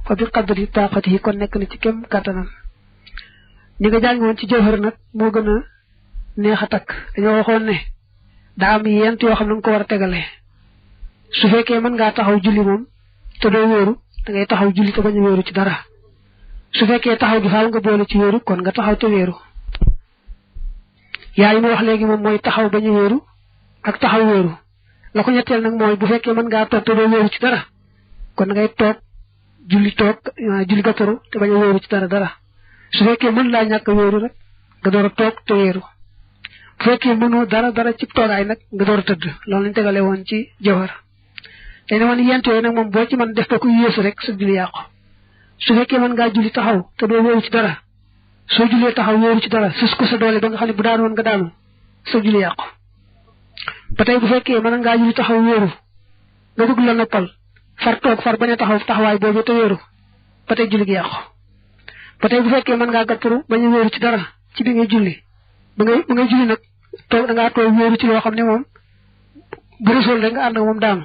fa bi qadri taqatihi kon nekk na ci kem kàttanam ñi nga jàng woon ci jawhar nag moo gën a neex a takk dañoo waxoon ne daa am yent yoo xam ne nga ko war a tegale su fekkee mën ngaa taxaw julli moom te doo wéeru da ngay taxaw julli te bañ a wéeru ci dara su fekkee taxaw gi faaw nga boole ci wéeru kon nga taxaw te wéeru yaa yi ma wax léegi moom mooy taxaw bañ a wéeru ak taxaw wéeru la ko ñetteel nag mooy bu fekkee mën ngaa toog te doo wéeru ci dara kon da ngay toog julli gàttaru te bañ a wéeru ci dara su fekkee mën laa ñàkk wéeru rek nga door a toog te wéeru bu fekkee mënoo dara ci toogaay nag nga door a tëdd loolu lañ tegale woon ci jawhar te ne woon yent yooyu nag moom boo ci mën def ko ku yéesu rek sa julli yàqu su fekkee mën ngaa julli taxaw te doo wéeru ci dara soo jullee taxaw wéeru ci dara sus ko sa doole ba nga xam ne bu daan woon nga daanu sa julli yàqu ba tey bu fekkee mën ngaa julli taxaw wéeru nga bëgg la noppal far toog far bañ a taxaw taxawaay boobu te wéeru ba tey julli gi yàqu ba tey bu fekkee mën ngaa gàttaru bañ a wéeru ci dara ci bi ngay julli ba ngay julli nag toog da ngaa toog wéeru ci loo xam ne moom bu resool rek nga ànd ak moom daanu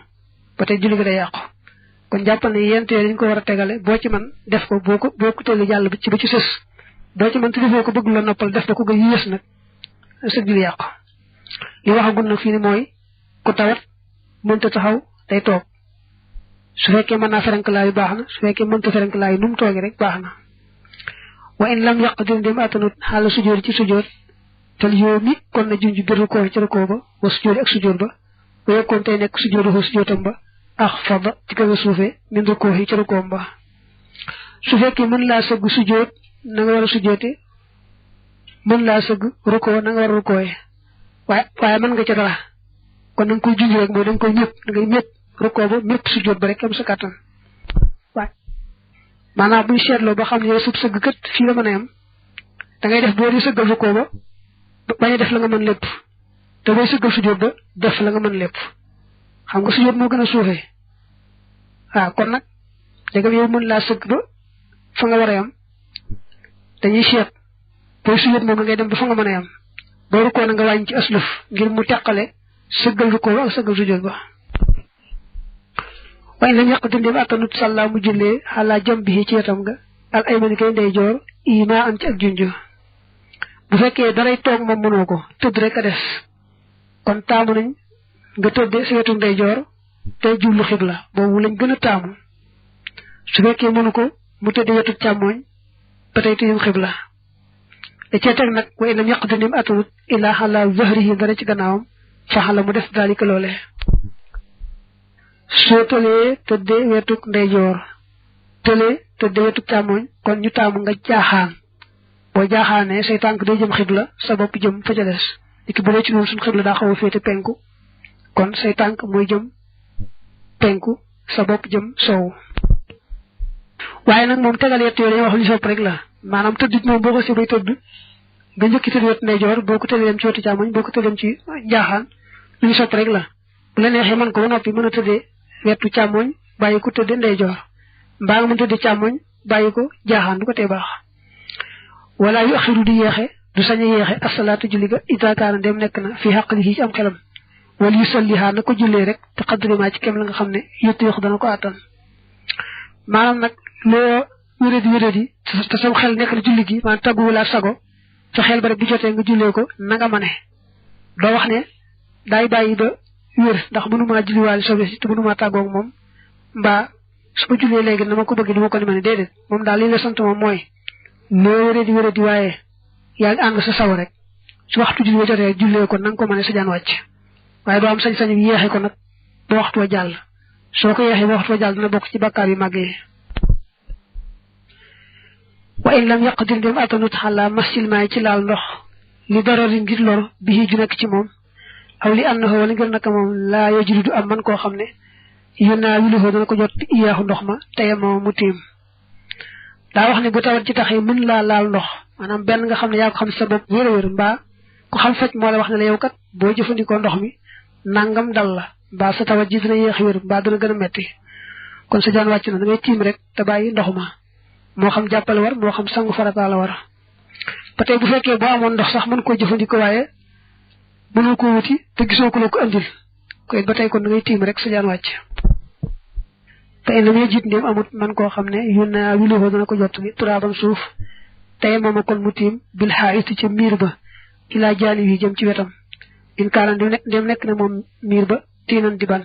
ba tey julli gi day yàqu kon jàppal ne yentee dañ ko war a tegale boo ci man def ko boo ko tëlli jàll ba ci sës boo ci man te defoo ko bëgg la noppal def na ko nga yées nag sa julli yàqu li waxagul nag fii ni mooy ku tawat mënta taxaw day toog su fekkee mën naa ferenklaayu baax na su fekkee mënta ferenklaayu nu mu toogee rek baax na wa in lam yaqdir dem atanut xaala sujjóot ci sujjóot tel yow mi kon na junj bir rukoo ci rukoo ba wa sujjóot ak sujjóot ba ba yokkoon tey nekk sujjóotu sujjóotam ba ax fada ci gën a suufee min rukoo yi ci rukoom ba su fekkee mën laa sëgg sujjóot na nga war a sujjóote mën laa sëgg rukoo na nga war a rukooye waaye mën nga ca dara kon da nga koy junj rek mooy da nga koy ñëpp da ngay ñëpp rukoo ba ñëpp sujjóot ba rek am sa kàttan waaye maanaam buy seetloo ba xam ne yow sub sëgg kët fii la mën a yam da ngay def boo di sëggal rukoo ba bañ a def la nga mën lépp te booy sëggal sujjóot ba def la nga mën lépp xam nga sujjóot moo gën a suufee waaw kon nag léegi yow mën laa sëgg ba fa nga war a yam dañuy seet booy sujjóot moom ngay dem ba fa nga mën a yam boo rukkoo na nga wàññi ci aslëf ngir mu teqale sëggal rukkoo ba ak sëggal sujjóot ba waaye lañ yàq dindéem attanut sàllaa mu jullee xalaa jam bi ci wetam nga al aymani kay ndey joor ima am ci ak junju bu fekkee daray toog moom mënoo ko tëdd rek a des kon taamu nañ nga tëdde si wetu ndey joor tey jublu xibla boobu lañ gën a taamu su fekkee mënu ko mu tëdde wetu càmmooñ ba tey tëjum xibla da cee teg nag way lam yàq dindéem attanut illaa xalaa zahrihi dara ci gannaawam fa xala mu def daalika loole soo tëlee tëdde wetuk ndeyjoor tëlee tëdde wetuk càmmoñ kon ñu taamu nga jaaxaan boo jaaxaanee say tànk day jëm xibla sa bopp jëm fa ca des niki bu dee ci noonu suñu xibla daa xaw a féete penku kon say tànk mooy jëm penku sa bopp jëm soowu waaye nag moom tegal yett yooyu dañuy wax li sopp rek la maanaam tëdd moom boo ko si bay tëdd nga njëkki tëdd wet ndeyjoor boo ko tëddee dem ci wetu càmmoñ boo ko tëddee dem ci jaaxaan lu ñu sopp rek la bu la neexee mën ko ba noppi mën a tëddee wetu càmmoñ bàyyi ko tëddee ndeyjoor mbaa nga mën tëddee càmmoñ bàyyi ko jaaxaan du ko tee baax wala yu axiru di yeexe du sañ a yeexe asalaatu julli ga itaakaana dem nekk na fi xaq li ci am xelam wala yu sallihaa na ko jullee rek te xaddrimaa ci kem la nga xam ne yottu yox dana ko àttan maanaam nag loo wéradi te sam xel nekk na julli gi maanaam taggu wala sago sa xel ba rek bu jotee nga jullee ko na nga mane doo wax ne daay bàyyi ba wér ndax mënumaa julliwaale sobe si te mënumaa tàggoog moom mbaa su ma jullee léegi na ma ko bëgg du ma ko ni ma ne déedéet moom daal li la sant moom mooy loo wéradi waaye yaa ngi ànd sa saw rek su waxtu julli ba jotee jullee ko na nga ko mane sa jaan wàcc waaye doo am sañ-sañ bi yeexe ko nag ba waxtu wa jàll soo ko yeexee ba waxtu wa jàll dina bokk ci bakkaar yu màgg yi wa in lam yaqdir dem atanut xalaa masil maay ci laal ndox li darari ngir lor bi ju nekk ci moom aw li annahu wala ngir naka moom laa yajuru du am man koo xam ne yónnaa wiluhoo dana ko jot iyaaxu ndox ma teye moom mu tiim daa wax ne bu tawat ci taxee mën laa laal ndox maanaam benn nga xam ne yaa ko xam sa bopp wér a wér mbaa ku xam faj moo la wax ne la yow kat boo jëfandikoo ndox mi nangam dal la mbaa sa tawat ji dina yéex wér mbaa dana gën a metti kon sa jaan wàcc na da ngay tiim rek te bàyyi ndox ma moo xam jàppale war moo xam sangu farata la war ba tey bu fekkee boo amoon ndox sax mën koo jëfandikoo waaye mënoo ko wuti te gisoo ko la ko andil koy ba tey kon da ngay tiim rek sa jaan wàcc fa en lam yajid ndem amut man koo xam ne yunna wiluhoo dana ko jot li turaaban suuf tey mooma kon mu tiim bil xaayiti ca miir ba ilaa jaani yi jëm ci wetam in kaana ndem nekk na moom miir ba tiinan di ban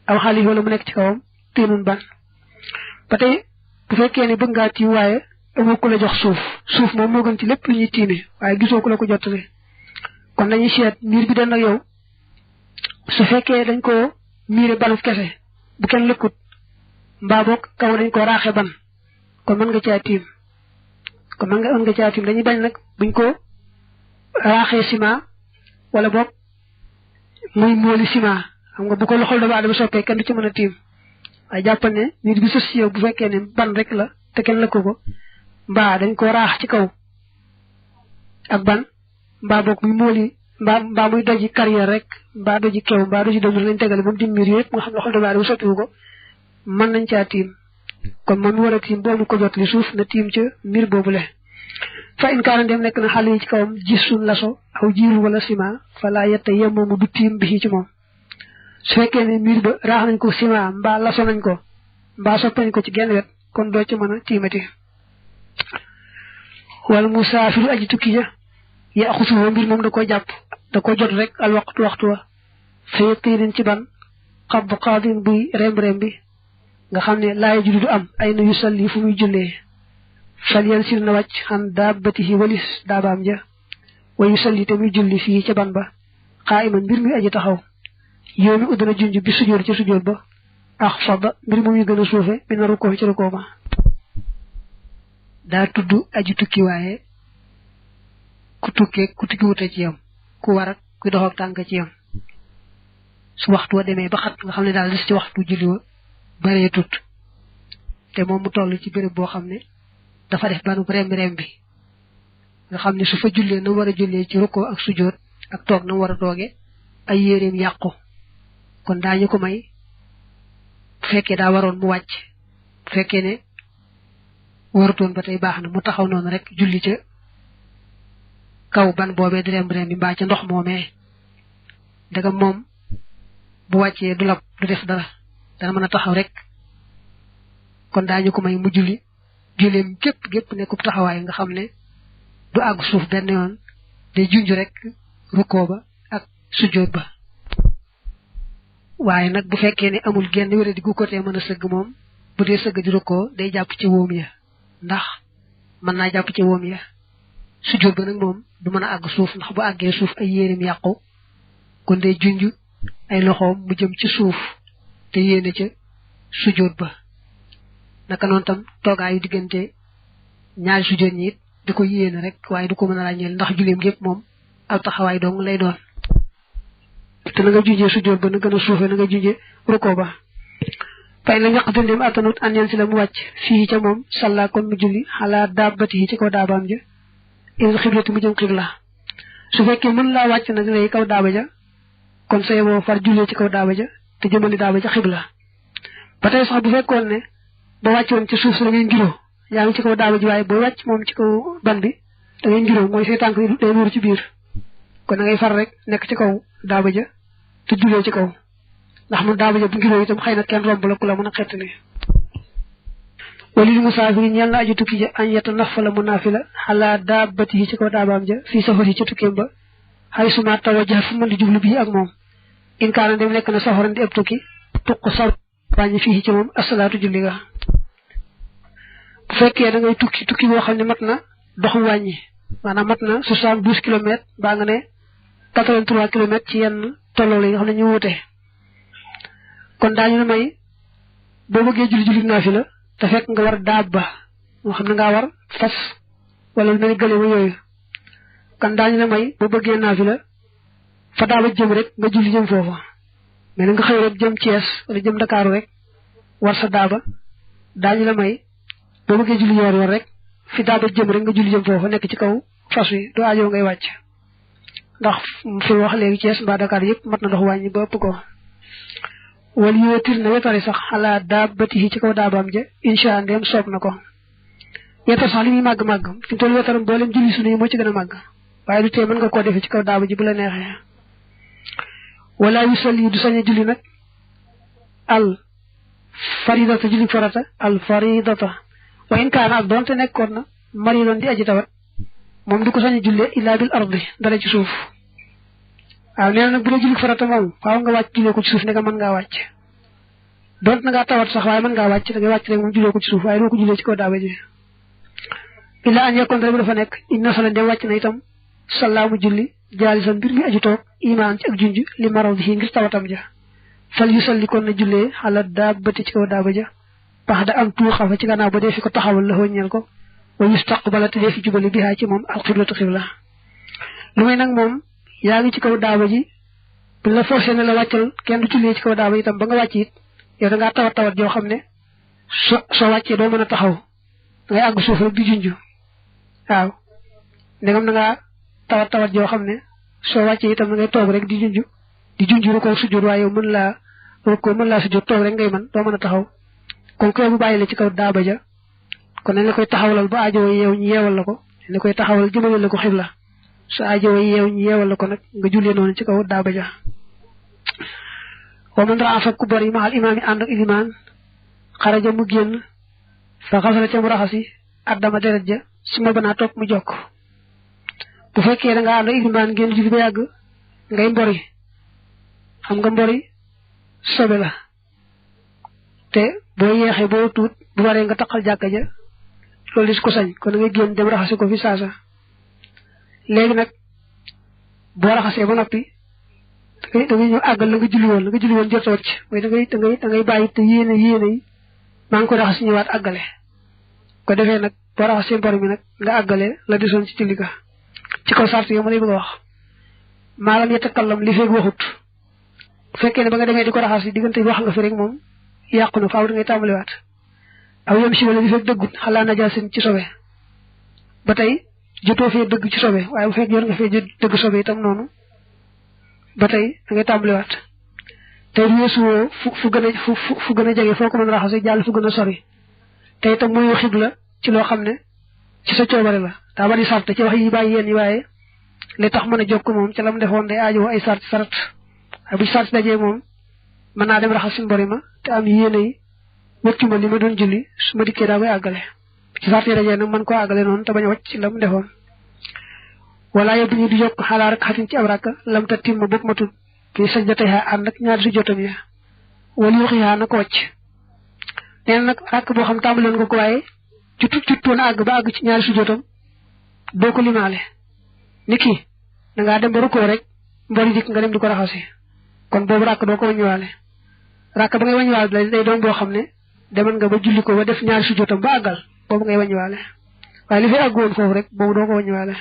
aw xaalis wala mu nekk ci kawam tiinun ban ba tey bu fekkee ne bëgg ngaa tiim waaye amoo ku la jox suuf moom moo gën ci lépp lu ñuy tiime waaye gisoo ku la ko jottali kon dañuy seet miir bi den ak yow su fekkee dañ ko miire banu kese bu kenn lëkkut mbaa boog kaw dañ ko raaxe ban kon mën nga caa tiim dañuy bañ nag buñ ko raaxee ciment wala boog muy mooli ciment xam nga bu ko loxol doomu aadama soppee kenn du ci mën a tiim waaye jàppal ne miir bi sos ci yow bu fekkee ne ban rek la te kenn lëkku ko mbaa dañ ko raax ci kaw ak ban mbaa boog muy mooli mbaa muy doji carrière rek mbaa doji kew mbaa doji doom lañ tegale moom dim miir yëpp nga xam loxol doomu aadama soppiwu ko mën nañ caa tiim kon moom mi war a tiim boobu ko jot li suuf na tiim ca miir boobule fa in kaana dem nekk na xale yi ci kawam gisul laso aw jiirul wala ciment fa laa yetta yemmoomu du tiim bi ci moom su fekkee ne miir ba raax nañ ko ciment mbaa laso nañ ko mbaa soppi nañ ko ci genn wet kon doo ci mën a tiimati wala musaafiru aji tukki ja ya xusuwoo mbir moom da ko jàpp da ko jot rek al waxtu wa fee tiinin ci ban xab xaadin buy rem bi nga xam ne laaya ju du am ay na yu salli fu muy jullee fal yan sil na wàcc xan daabatihi walis daabaam ja wa yu salli te muy julli fii ca ban ba xaa iman mbir muy aji taxaw yow mi uddana junj bi sujjóot ci sujjóot ba ax fada mbir mu muy gën a suufe mi na rukkoo ci rukkoo ba daa tudd aji tukki waaye ku tukki wute ci yam ku war ak ku dox ak tànk ci yam su waxtu wa demee ba xat nga xam ne daal des ci waxtu julli wa baree tut te moom mu toll ci béréb boo xam ne dafa def banu rem bi nga xam ne su fa jullee na war a jullee ci rukkoo ak sujjóot ak toog na war a tooge ay yéreem yàqu kon daañu ko may bu fekkee daa waroon mu wàcc bu fekkee ne warutoon ba tey baax na mu taxaw noonu rek julli ca kaw ban boobee di rem bi mbaa ca ndox moomee daga moom bu wàccee du lab du def dara dana mën a taxaw rek kon daañu ko may mu julleem gépp nekkub taxawaay nga xam ne du àgg suuf benn yoon day junj rek rukkoo ba ak sujjóot ba waaye nag bu fekkee ne amul genn wéré di gu ko tee mën a sëgg moom bu dee sëgg di rukkoo day jàpp ci wóom ya ndax mën naa jàpp ci wóom ya sujjóot ba nag moom du mën a àgg suuf ndax bu àggee suuf ay yéreem yàqu kon day junj ay loxoom mu jëm ci suuf te yéene ca sujjóot ba naka noonu tam toogaayu diggante ñaari sujjóot ñi it di ko yéene rek waaye du ko mën a ràññeel ndax julleem yëpp moom aw taxawaay dong lay doon te na nga junjee sujjóot ba na gën a suufee na nga junjee rukkoo ba fay la ñaq dundem attanut an yen si la mu wàcc fii ca moom salla kon mu julli xalaa daabati yi ci kaw daabaam ja il xiblati mu jëm xibla su fekkee mën laa wàcc nag lay kaw daaba ja kon sa yeboo far jullee ci kaw daaba ja te jëmali daaba ja xibla ba tey sax bu fekkoon ne ba wàccoon ci suuf si da ngay ngiroo yaa ngi ci kaw daaba ji waaye boo wàcc moom ci kaw ban bi da ngay ngiroo mooy say tànk yi day nuur ci biir kon da ngay far rek nekk ci kaw daaba ja te jullee ci kaw ndax mu daaba ja bu ngiroo itam xëy na kenn romb la ku la mën a xett ni walil musaafiri ñeel na aju tukki ja añ yetta nafala mu naafila xalaa daabati yi ci kaw daabaam ja fii safar yi ca tukkeem ba xay suma tawaja fu mën di jublu bii ak moom in kaana dem nekk na safaran di ëpp tukki tuq sar wàññi fii ci moom asalaatu julli ga bu fekkee da ngay tukki boo xam ne mat na doxu wàññi maanaam mat na 72 kilomètres baa nga ne 83 kilomètres ci yenn tolloo la yi nga xam ne ñu wute kon daañu la may boo bëggee julli naafila te fekk nga war daaba moo xam ne ngaa war fas wala lu mel ni gëléem yooyu kon daañu la may boo bëggee naafila fa daaba jëm rek nga julli jëm foofa mais nga xëy rek jëm Thiès wala jëm Dakar rek war sa daaba daañu la may boo bëggee julli yor rek fi daaba jëm rek nga julli jëm foofa nekk ci kaw fas wi du aajoo ngay wàcc ndax fi wax léegi Thiès mbaa Dakar yëpp mat na dox wàññi ba ëpp ko wala yootir na wetari sax xalaa daabati yi ci kaw daabaam ja incha allah ndéem soob na ko wetar sax li muy màgg-màgg fi mu toll wetaram booleem julli sunu yi moo ci gën a màgg waaye du tee mën nga koo defee ci kaw daaba ji bu la neexee wala yu salli du sañ a julli nag al faridata julli farata al faridata wa in kaana ak doonte nekkoon na mari doon di aji tawat moom du ko sañ a jullee illa bil ardi dara ci suuf waaw nee na nag bu dee julli farata moom faaw nga wàcc jullee ko ci suuf ne nga mën ngaa wàcc doonte na ngaa tawat sax waaye mën ngaa wàcc da ngay wàcc rek moom jullee ko ci suuf waaye doo ko jullee ci kaw daaba ji illa an yekkoon rek dafa nekk inna sala dem wàcc na itam salaamu julli jaalisan mbir mi aji toog imaan ci ak junj li maraw bi ngir tawatam ja fal yu salli kon na jullee xala daabati ci kaw daaba ja pax da am tuuxa fa ci gannaaw ba dee fi ko taxawal la ñeel ko wa yustaqbala te dee fi jubali bihaa ci moom alxiblatu xibla lu may nag moom yaa ngi ci kaw daaba ji bu la forcé ne la wàccal kenn du jullee ci kaw daaba itam ba nga wàcc it yow da ngaa tawat joo xam ne soo wàccee doo mën a taxaw da ngay àgg suuf rek di junj waaw ndegam da ngaa tawat joo xam ne soo wàccee itam da ngay toog rek di junj ru ko sujjóot waaye yow mën laa sujjóot toog rek ngay mën doo mën a taxaw kon ko bu bàyyi la ci kaw daaba ja kon nañ la koy taxawalal ba aajo yeew ñu yeewal la ko dañ la koy taxawal jëmale la ko xibla su aajo yeew ñu yeewal la ko nag nga jullee noonu ci kaw daaba ja wa man raa fa ku bari ma al imaam yi ànd ak ilimaan xaraja mu génn fa xasala ca mu raxasi addama deret ja su ma banaa topp mu jokk bu fekkee da nga ànd ak ilimaan génn julli ba yàgg ngay mbori xam nga mbori sobe la te boo yeexee boo tuut bu waree nga taqal jàkka ja loolu dis ko sañ kon da ngay génn dem raxasi ko fi saasa léegi nag boo raxasee ba noppi da ngay ñëw àggal la nga julli woon jot a wàcc mooy da ngay bàyyi te yéene yi maa ngi ko raxas ñëwaat àggale ko defee nag boo raxasee mbor mi nag nga àggale la desoon ci julli ga ci kaw sart yo ma lay bëgg a wax maalam yatakallam li feeg waxut bu fekkee ne ba nga demee di ko raxas yi diggante bi wax nga fi rek moom yàqu na faaw da ngay tàmbaliwaat aw yem si wala li fekk dëggut xalaa najaasin ci sobe ba tey jotoo fee dëgg ci sobe waaye bu fekk yor nga fee dëgg sobe itam noonu ba tey da ngay tàmbaliwaat tey weesuwoo fu gën a jege foo ko mën a raxase jàll fu gën a sori te itam muy xibla ci loo xam ne ci sa coobare la daa bari sart ci wax yi bàyyi yéen yi waaye li tax mën a jokk moom ci lam defoon day aajo ay sarat waaye bu sart dajee moom mën naa dem raxas si mbori ma te am yéene yi wëkki ma li ma doon julli su ma dikkee daa koy àggale ci sart yi dajee nag mën koo àggale noonu te bañ a wàcc ci lam defoon wala yóbbu ñu di yokk xalaar ak xatin ci ab rakk lam ta timma bopp ma tudd fii sajdatayha ànd ak ñaari su jotam ya wala yuxiyaa na ko wàcc nee na nag rakk boo xam tàmbaleen nga ko waaye juttoon àgg ba àgg ci ñaari su jotam doo ko limaale ni kii da ngaa dem ba rukkoo rek mbori dikk nga dem di ko raxasi kon boobu rakk doo ko wàññiwaale rakk ba ngay wàññiwaale day doon boo xam ne demal nga ba julli ko ba def ñaari su jotam ba àggal boobu ngay wàññiwaale waaye li fi àggoon foofu rek boobu doo ko wàññiwaale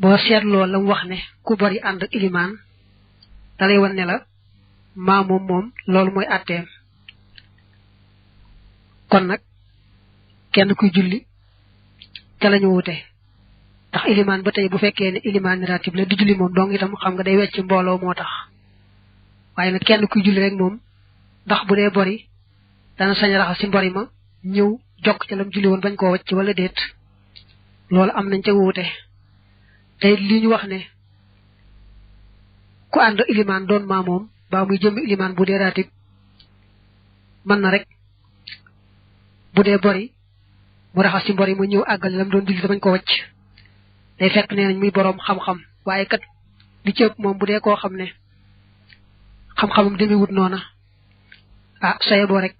boo seetloo la mu wax ne ku bari ànd ak ilimaan dalay wan ne la maa moom loolu mooy àtteem kon nag kenn kuy julli te lañu wute ndax ilimaan ba tey bu fekkee ne ilimaan ni ratib la di julli moom dong itam xam nga day wecc mbooloo moo tax waaye nag kenn kuy julli rek moom ndax bu dee bori dana sañ raxas ci mbori ma ñëw jokk ca lam julli woon bañ koo wacc wala déet loolu am nañ ca wuute te li ñu wax ne ku ànd ilimaan doon maa moom baa muy jëmm ilimaan bu dee ratib mën na rek bu dee bori mu raxas ci mbori ma ñëw àggale lam doon julli te bañ ko wacc day fekk nee nañ muy boroom xam-xam waaye kat li ci ëpp moom bu dee koo xam ne xam-xamam demi wut noona saye boo rek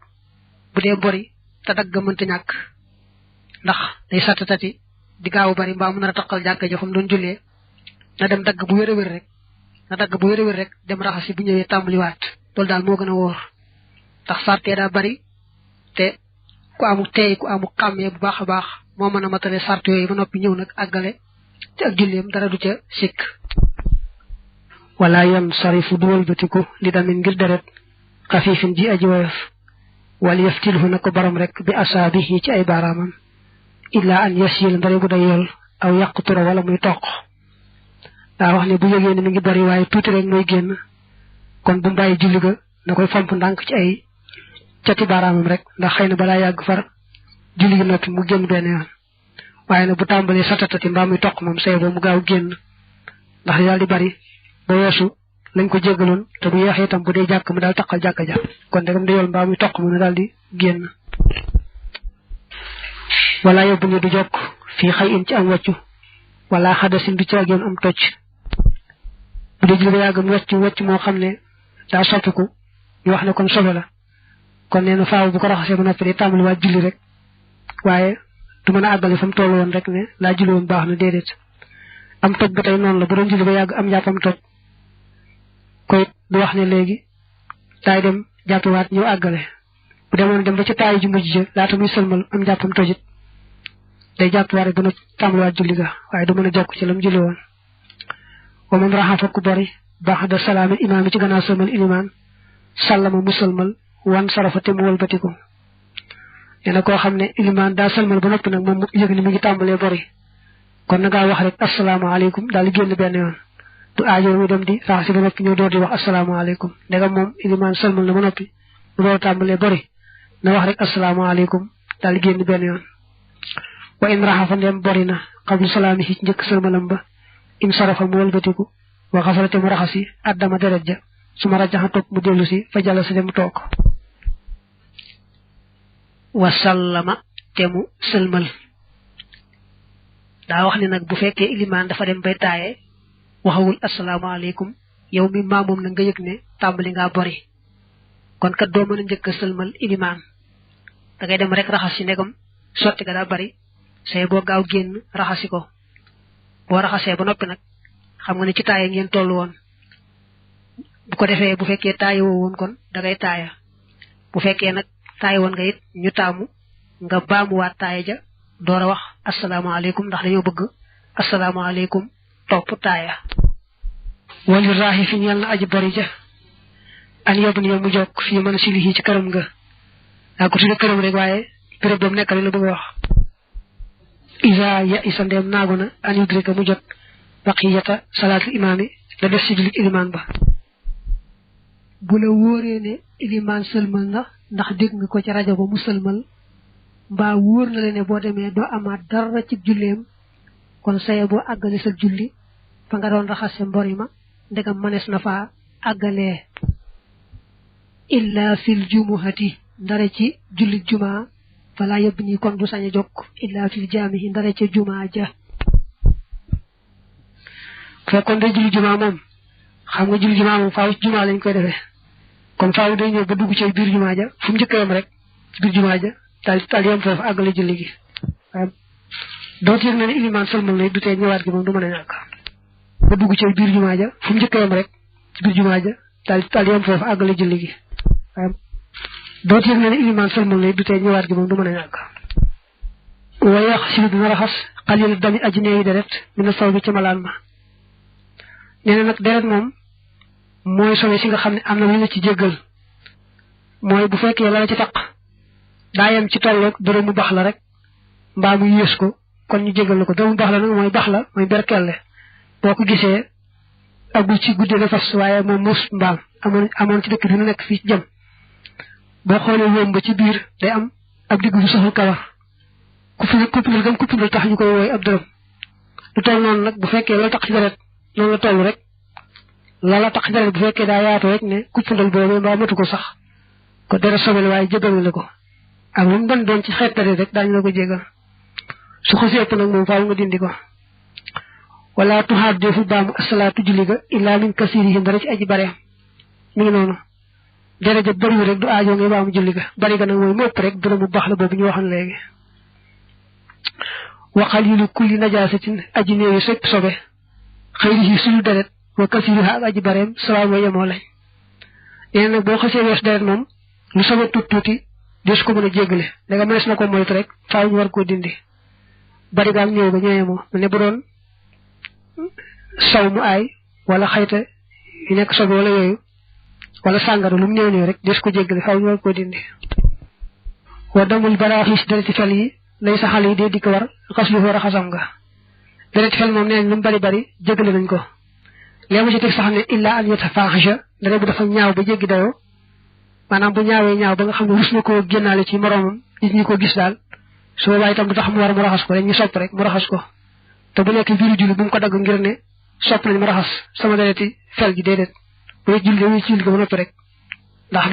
bu dee bori te dagg mënta ñàkk ndax day sattatati di gaawu bari mbaa mu nar a taqal jàkka jo fa mu doon jullee na dem dagg bu wér a wér rek dem raxasi bu ñëwee tàmbaliwaat loolu daal moo gën a wóor ndax sartee daa bari te ku amu teey ku amu xàmmee bu baax a baax moo mën a matale sart yooyu ba noppi ñëw nag àggale te ak julleem dara du ca sikk wala yan sarifu du wëlbatiku li damin ngir deret xafiifin ji aji woyof wala yaftilhu na ko borom rek bi asaabihi ci ay baaraamam illa an yasil ndare bu day yol aw yàqutura wala muy toq daa wax ne bu yëgee ne mi ngi bari waaye tuuti rek mooy génn kon bu bàyyi julli ga na koy fomp ndànk ci ay cati baaraamam rek ndax xëy na balaa yàgg far julli gi noppi mu génn benn yoon waaye nag bu tàmbalee satatati mbaa muy toq moom say boo mu gaaw génn ndax daal di bari ba weesu lañ ko jéggaloon te bu yeexee itam bu dee jàkk mu daal taqal jàkka ja kon ndegam dayool mbaa muy toq mu ne daal di génn wala yóbbu ni du jokk fii xay in ci am wàccu wala xadasin du caagéen am tocc bu dee julli ba yàgg mu wàcc moo xam ne daa soppiku ñu wax ne kon sobe la kon nee na faaw bu ko raxasee ba noppi day tàmbali waat julli rek waaye du mën a àggale fa mu toll woon rek ne laa julli woon baax na déedéet am toj ba tey noonu la bu doon julli ba yàgg am jàppam toj koy du wax ne léegi daay dem jàppiwaat ñëw àggale bu demoon dem ba ca taayi ju mujj ja laata muy sëlmal am jàppam tojit day jàppiwaat rek ba na tàmbaliwaat julli ga waaye du mën a jokk ci lam julli woon wa man raxa fakku bari baax da salaami imaam yi ci gannaaw sëlmal ilimaan sàllama mu sëlmal wan sarafa te mu wëlbatiku nee na koo xam ne ilimaan daa sëlmal ba noppi nag moom mu yëg ni mu ngi tàmbalee bari kon na ngaa wax rek asalaamaaleykum daal di génn benn yoon du aajo mu dem di raxasi ba noppi ñëw door di wax asalaamaaleykum ndegam moom ilimaan sëlmal na ba noppi mu door tàmbalee bari na wax rek asalaamaaleykum daal di génn benn yoon wa in raxafa ndem bari na xablu salaami ci njëkk sëlmalam ba in sarafa mu wëlbatiku wa xasarate mu raxasi addama deret ja su ma rajaxa topp mu dellu si fa jàll si dem toog wasallama te mu sëlmal daa wax ni nag bu fekkee ilimaan dafa dem bay taaye waxawul asalaamaaleykum yow mi maamoom na nga yëg ne tàmbali ngaa bori kon kat doo mën a njëkk a sëlmal ilimaan da ngay dem rek raxas si ndegam sotti ga daa bari say boo gaaw génn raxasi ko boo raxasee ba noppi nag xam nga ne ci taaye ngeen toll woon bu ko defee bu fekkee taaye woo woon kon da ngay taaya bu fekkee nag taaye woon nga it ñu taamu nga baamuwaat taaye ja door a wax asalaamaaleykum ndax dañoo bëgg asalaamaaleykum topp taaya wali raaxi fi ñeel na aji bari ja an yóbbu ni mu jokk fii mën a silihi ci këram nga daa ko tudde këram rek waaye béréb boobu nekkal la bëgg a wax isa ya isa ndeem naagu na an yudrika mu jot baqiyata salaatul imaami la def si jullit ilimaan ba bu la wóoree ne ilimaan sëlmal na ndax dégg nga ko ci rajo ba mu sëlmal mbaa wóor na la ne boo demee doo amaat dara ci julleem kon saye boo àggale sa julli fa nga doon raxase mbori ma ndegam mënees na faa àggalee illa fil jumuhati ndare ci julli jumaa fala yëbb nii kon du sañ a jokk illa fil jaamihi ndare ca jumaa ja fekkoon day julli jumaa moom xam nga julli jumaa moom faaw ci jumaa lañ koy defee kon faaw day ñëw ba dugg ci biir jumaa ja fu mu njëkk yam rek ci biir jumaa ja daal yam foofu àggale julli gi waaye doo yëg na ne ilimaan sëlmal na du tee ñëwaat gi moom du mën a ñàkk ba dugg ci biir jumaa ja fu mu njëkk yam rek ci biir jumaa ja daal yam foofu àggale julli gi waaye doo yëg na ne ilimaan sëlmal na du tee ñëwaat gi moom du mën a ñàkk wayax si dina raxas xalil dami aji neeyi deret mina saw bi ci malaan ma nee na nag deret moom mooy sobe si nga xam ne am na lu ñu ci jéggal mooy bu fekkee la ci taq daa yem ci tolloog dërëmu bax la rek mbaa mu yées ko kon ñu jéggal la ko dërëmu bax la nag mooy bax la mooy berkelle boo ko gisee agul ci gudde na fas waaye moom mus mbaam amoon ci dëkk bi nu nekk fii jëm boo xoolee wóom ba ci biir day am ab digg bu soxul kawar kuppindal tax ñu koy wooy ab dërëm lu toll noonu nag bu fekkee loolu tax ci deret noonu la toll rek loola tax deret bu fekkee daa yaatu rek ne kuppindal boobu mbaa matu ko sax ko deret sobel waaye jégal la ko ak lu mu doon ci xeet deret rek daañu la ko jégal su xasee ëpp nag moom faaw nga dindi ko wala tuxaat defu baamu asalaatu julli ga illaa min kasirihi dara ci aji bare mi ngi noonu deret ja bëriwu rek du aajoo ngay baamu julli ga bari ga nag mooy mu ëpp rek dërëmu baax la boobu ñu waxoon léegi wa qalilu kulli najaasatin aji néewi sëpp sobe xëyrihi suñu deret wa kasiriha ak aji bareem sawaam wa yemoo lañ nee nag boo xasee wees deret moom lu sobe tuuti des ko mën a jéggale da nga mënees na ko moytu rek faaw ñu war koo dindi bari gaag ñëw ba ñëwee moo ne bu doon saw mu aay wala xayta yu nekk sobe wala yooyu wala sàngara lu mu néew rek des ko jéggale faaw ñu war koo dindi wa damul baraaxis dereti fel yi lay sa xale yi dee di ko war xas lu war a xasam nga dereti fel moom nee nañ lu mu bari jéggale nañ ko léegi mu ci teg sax ne illaa an yatafaxasha dara bu dafa ñaaw ba jéggi dayoo maanaam bu ñaawee ñaaw ba nga xam ne rus na koo génnaale ci moroomam nit ñi ko gis daal su boobaa itam du tax mu war mu raxas ko rek ñu sopp rek mu raxas ko te bu nekk biiru julli bu mu ko dagg ngir ne sopp nañ mu raxas sama dereti fel ji déedéet bu julli ci julli ba noppi rek ndax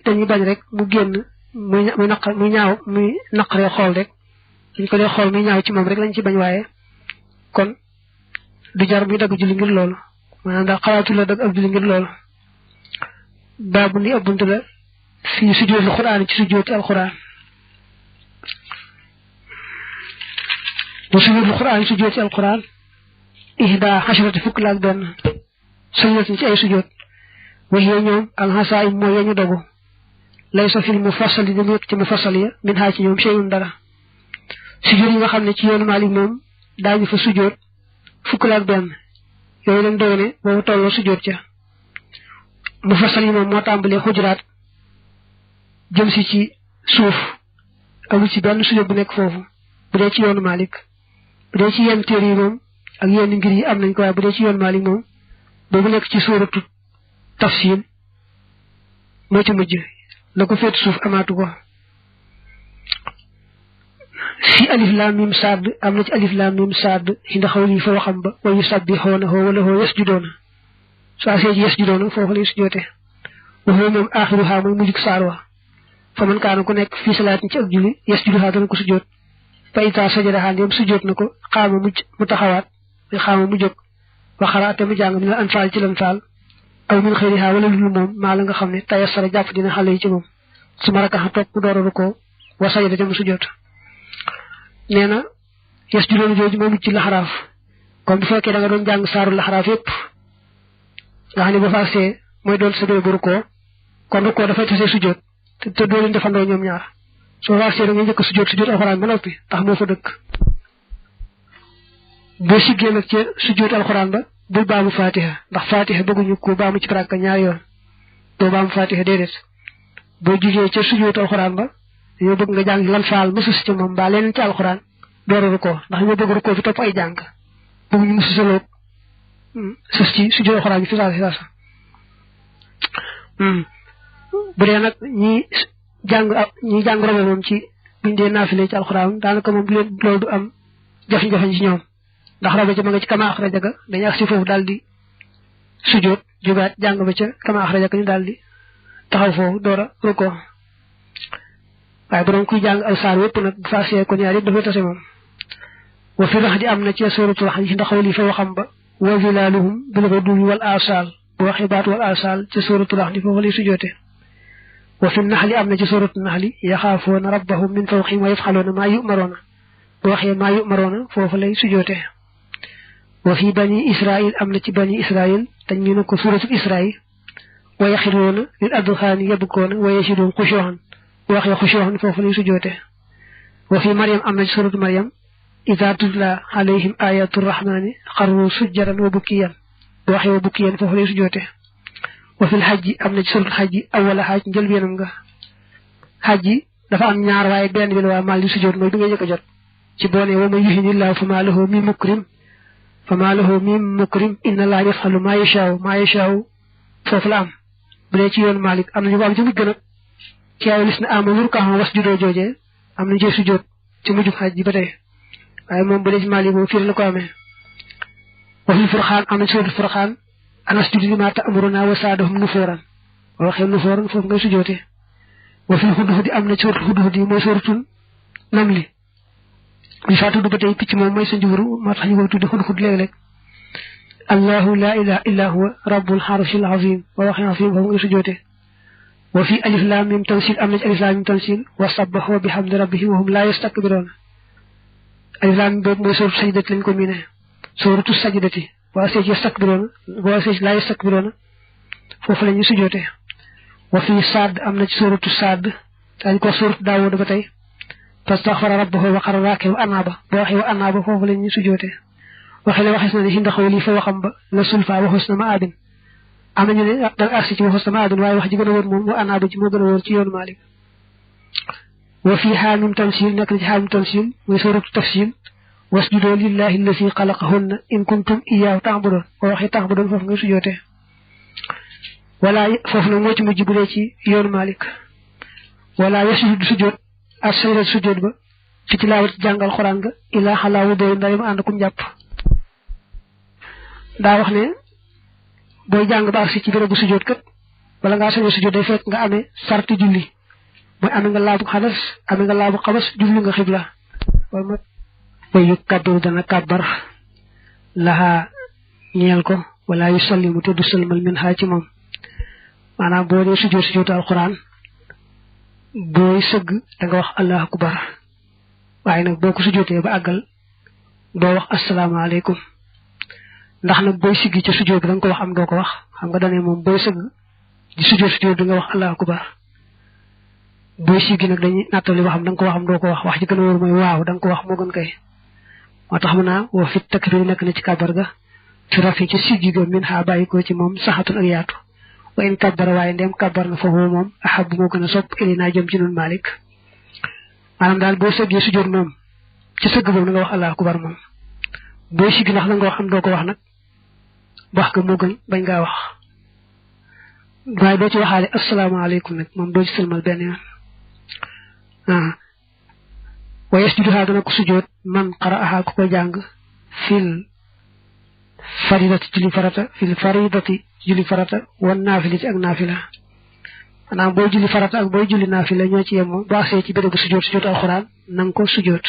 dañuy bañ rek mu génn muy ñaaw muy naqaree xool rek dañ ko dee xool muy ñaaw ci moom rek lañ ci bañ waaye kon du jar muy dagg julli ngir loolu maanaam daal xalaatu la dagg ab julli ngir loolu baabu ni ab bunt la fii sujjóotul Qur'aan ci sujjóoti alquran bu sujjóotul Qur'aan sujjóoti alquran ihda xasharati fukk la ak benn sujjóotin ci ay sujjóot wax yee ñoom alxasaay mooy yañu dogu lay sa fil mu fasali di nekk ci mu fasali ya min xaa ci ñoom seyun dara sujjóot yi nga xam ne ci yoonu Maalik moom daañu fa sujjóot fukk la ak benn yooyu lañ doy ne boobu tolloo sujjóot ca mu fasal yi moom moo tàmbalee xujuraat jëm si ci suuf amul ci benn sujjóot bu nekk foofu bu dee ci yoonu Maalik bu dee ci yenn téere yi moom ak yenn ngir yi am nañ ko waaye bu dee ci yoonu Maalik moom boobu nekk ci suuratu tafsiil moo ci mujj la ko féet suuf amaatu ko fi alif laam mim sadd am na ci alif laam mim sadd hinda xawli fa waxam ba wa yusabbihoonahu wa lahu yasjudoona soo asee ci yasjudoona foofu lay sujjoote waxoo moom aaxiruhaa mooy mujjug saar wa fa man kaana ku nekk fii salaatin ci ak julli yasjuduhaa dana ko sujjoot fa itaa sajadahaa ndéem sujjoot na ko xaama mu taxawaat xaama mu jóg wa xaraate mu jàng min al anfaal ci lan faal aw min xëyrihaa wala lulu moom maa la nga xam ne tayassara jàpp dina xale yi ci moom su ma rakaxa toog mu door a rukkoo wa sajada te mu sujjoot nee na yasjudoona jooju moom ci laxaraaf kon bu fekkee da nga doon jàng saaru laxaraaf yépp nga xam ne ba faasee mooy doon sa béré bu rukkoo kon rukkoo dafay tasee sujjoot te doo leen defandoo ñoom ñaar soo faasee da ngay njëkk sujjoot alxuraan ba noppi tax moo fa dëkk boo siggee nag ci sujjoot alxuraan ba bul baamu fatiha ndax fatiha bëgguñu ko baamu ci baraka ñaari yoon doo baamu fatiha déedéet boo jugee ca sujjoot alxuraan ba dañoo bëgg nga jàng lan faal mësus ci moom mbaa leneen ci alxuraan door a rukkoo ndax ñoo bëgg rukkoo fi topp ay jàng bëgguñu mësusaloog sës ci sujjoot alxuraan bi fi saasa bu dee nag ñi jàng robo moom ci buñ dee naafile ci alxuraan daanaka moom loolu du am jafe-jafe ci ñoom ndax robo ca ma nga ci kama axraja ga dañuy ak si foofu daal di sujjoot jugaat jàng ba ca kama axraja ga ñu daal di taxaw foofu door a rukkoo waaye bu doon kuy jàng aw saar wépp nag bu faasee ko ñaar yëpp dafay tase moom wa fi rax di am na ci suratul rax yi ndax xawli fa waxam ba wa zilaaluhum bil ghuduwwi wal aasaal bu waxee baat wal aasaal ci suratul rax di foofu lay sujjoote wa fi naxli am na ci suratul naxli yaxaafoona rabbahum min fawqihim wa yafxaluuna maa yu'maroona bu waxee maa yu'maroona foofu lay sujjoote wa fi bani israil am na ci bani israil dañ ñu ne ko suratul israil wa yaxiruuna lil adxaani yabkoona wa yashiduun xushuuhan bu waxee xushuuhan foofu lay sujjoote wa fi maryam am na ci suratu maryam ida tutla alayhim ayatu rahmani xarru sujjadan wa bukkiyan bu waxee wa bukkiyan foofu lay sujjoote wa fil xajji am na ci suratul xajji awwala xaaj njëlbeenam nga xajji dafa am ñaar waaye benn bi la waa mal di sujjoot mooy bi nga njëkk a jot ci boone wa man yuhinillahu fa maa lahu min mukrim inna allaha yaf'alu maa yashaa'u foofu la am bu dee ci yoon Malik am na ñu ko am ci mujj nag ci aw lis na amanu ruk'an wasjudoo joojee am na ci sujjoot ci mujjug xajji ba tey waaye moom bu dee ci Malik moom fii la ko amee wa fil furqaan am na ci suratul furqaan anasjudu limaa ta'muruna wa zaadahum nufuuran boo waxee nufuuran foofu ngay sujjoote wa fil hudhudi am na ci suratul hudhudi mooy suratul namli bi faa tudd ba tey picc moom mooy sa njuburu moo tax ñu koy tudde hudhud léeg-léeg allahu laa ilaha illa huwa rabbul arshil azim boo waxee azim foofu ngay sujjoote wa fi alif laam mim tansil am na ci alif laam mim tansil wa sabbahu bihamdi rabbihim wa hum laa yastakbiruuna alif laam mim boobu mooy suratul sajdati lañ ko miine suratul sajdati boo see ci yastakbiroona boo see ci laa yastakbiroona foofu la ñuy sujjoote wa fi sadd am na ci suratu sadd dañ ko suratu daawuda ba tey fastaxfara rabbahu wa xarra raaki'an wa anaaba boo waxee wa anaaba foofu la ñuy sujjoote waxee la waxees na ne hinda xawli fa waxam ba la sulfa wa husna ma'aabin am nañu ne da agsi ci wa husna ma'aabin waaye wax ji gën a wóor moom wa anaaba ji moo gën a wóor ci yoonu Maalik wa fi haamim tansil nekk na ci haamim tansil mooy suratu tafsil wasjudoo lillahi allasi xalaqahunna in kuntum iyyaahu ta'buduun boo waxee ta'buduun foofu ngay sujjoote wala foofu nag moo ci mujj bu dee ci yoonu Malik wala yasjudu sujjoot ak sajda sujjoot ba fi tilaawat jàngal xuraan nga ilaa xalaa wuddoo nday mu ànd kum jàpp daa wax ne boy jang ba ci bërebu sujud kat wala nga sañu sujud day fekk nga amé sarti julli moy amé nga laabu xalas amé nga laabu xamas julli nga xibla wal ma way yukabbiru dana kabbar laha ñeel ko wala yusallimu te du salmal min ha ci mom manam bo dé sujud alquran boy seug da nga wax allahu akbar waye nak boko sujudé ba agal do wax assalamu alaykum ndax nak boy sigi ci sujud da nga ko wax am do ko wax xam nga dañé mom boy seug di sujud da nga wax allahu akbar boy sigi nak dañuy natali waxam da nga ko wax am do ko wax ji gëna wor moy waaw da nga ko wax mo gën kay motax mu na wa fi takbir nek na ci kabar ga fi rafi ci sigi go min ha bayiko ci mom sahatun ak yaatu wa in kabbara waye ndem kabbar na fa ho mom ahab mo gëna sopp ilina jëm ci nun malik manam dal bo sëggé sujud mom ci sëgg bo nga wax allahu akbar mom boy sigi nak la nga wax am do ko wax nak wax ko mo gën bañ nga wax waye do ci waxale assalamu alaykum nak mom do ci selmal ben yoon wa yasjudu hadana ko sujud man qara'aha ko jang fil faridati julli farata fil faridati julli farata wan nafilati ak nafila ana boy julli farata ak boy julli nafila ñoo ci yemo bo axé ci bërebu sujud alquran nang ko sujud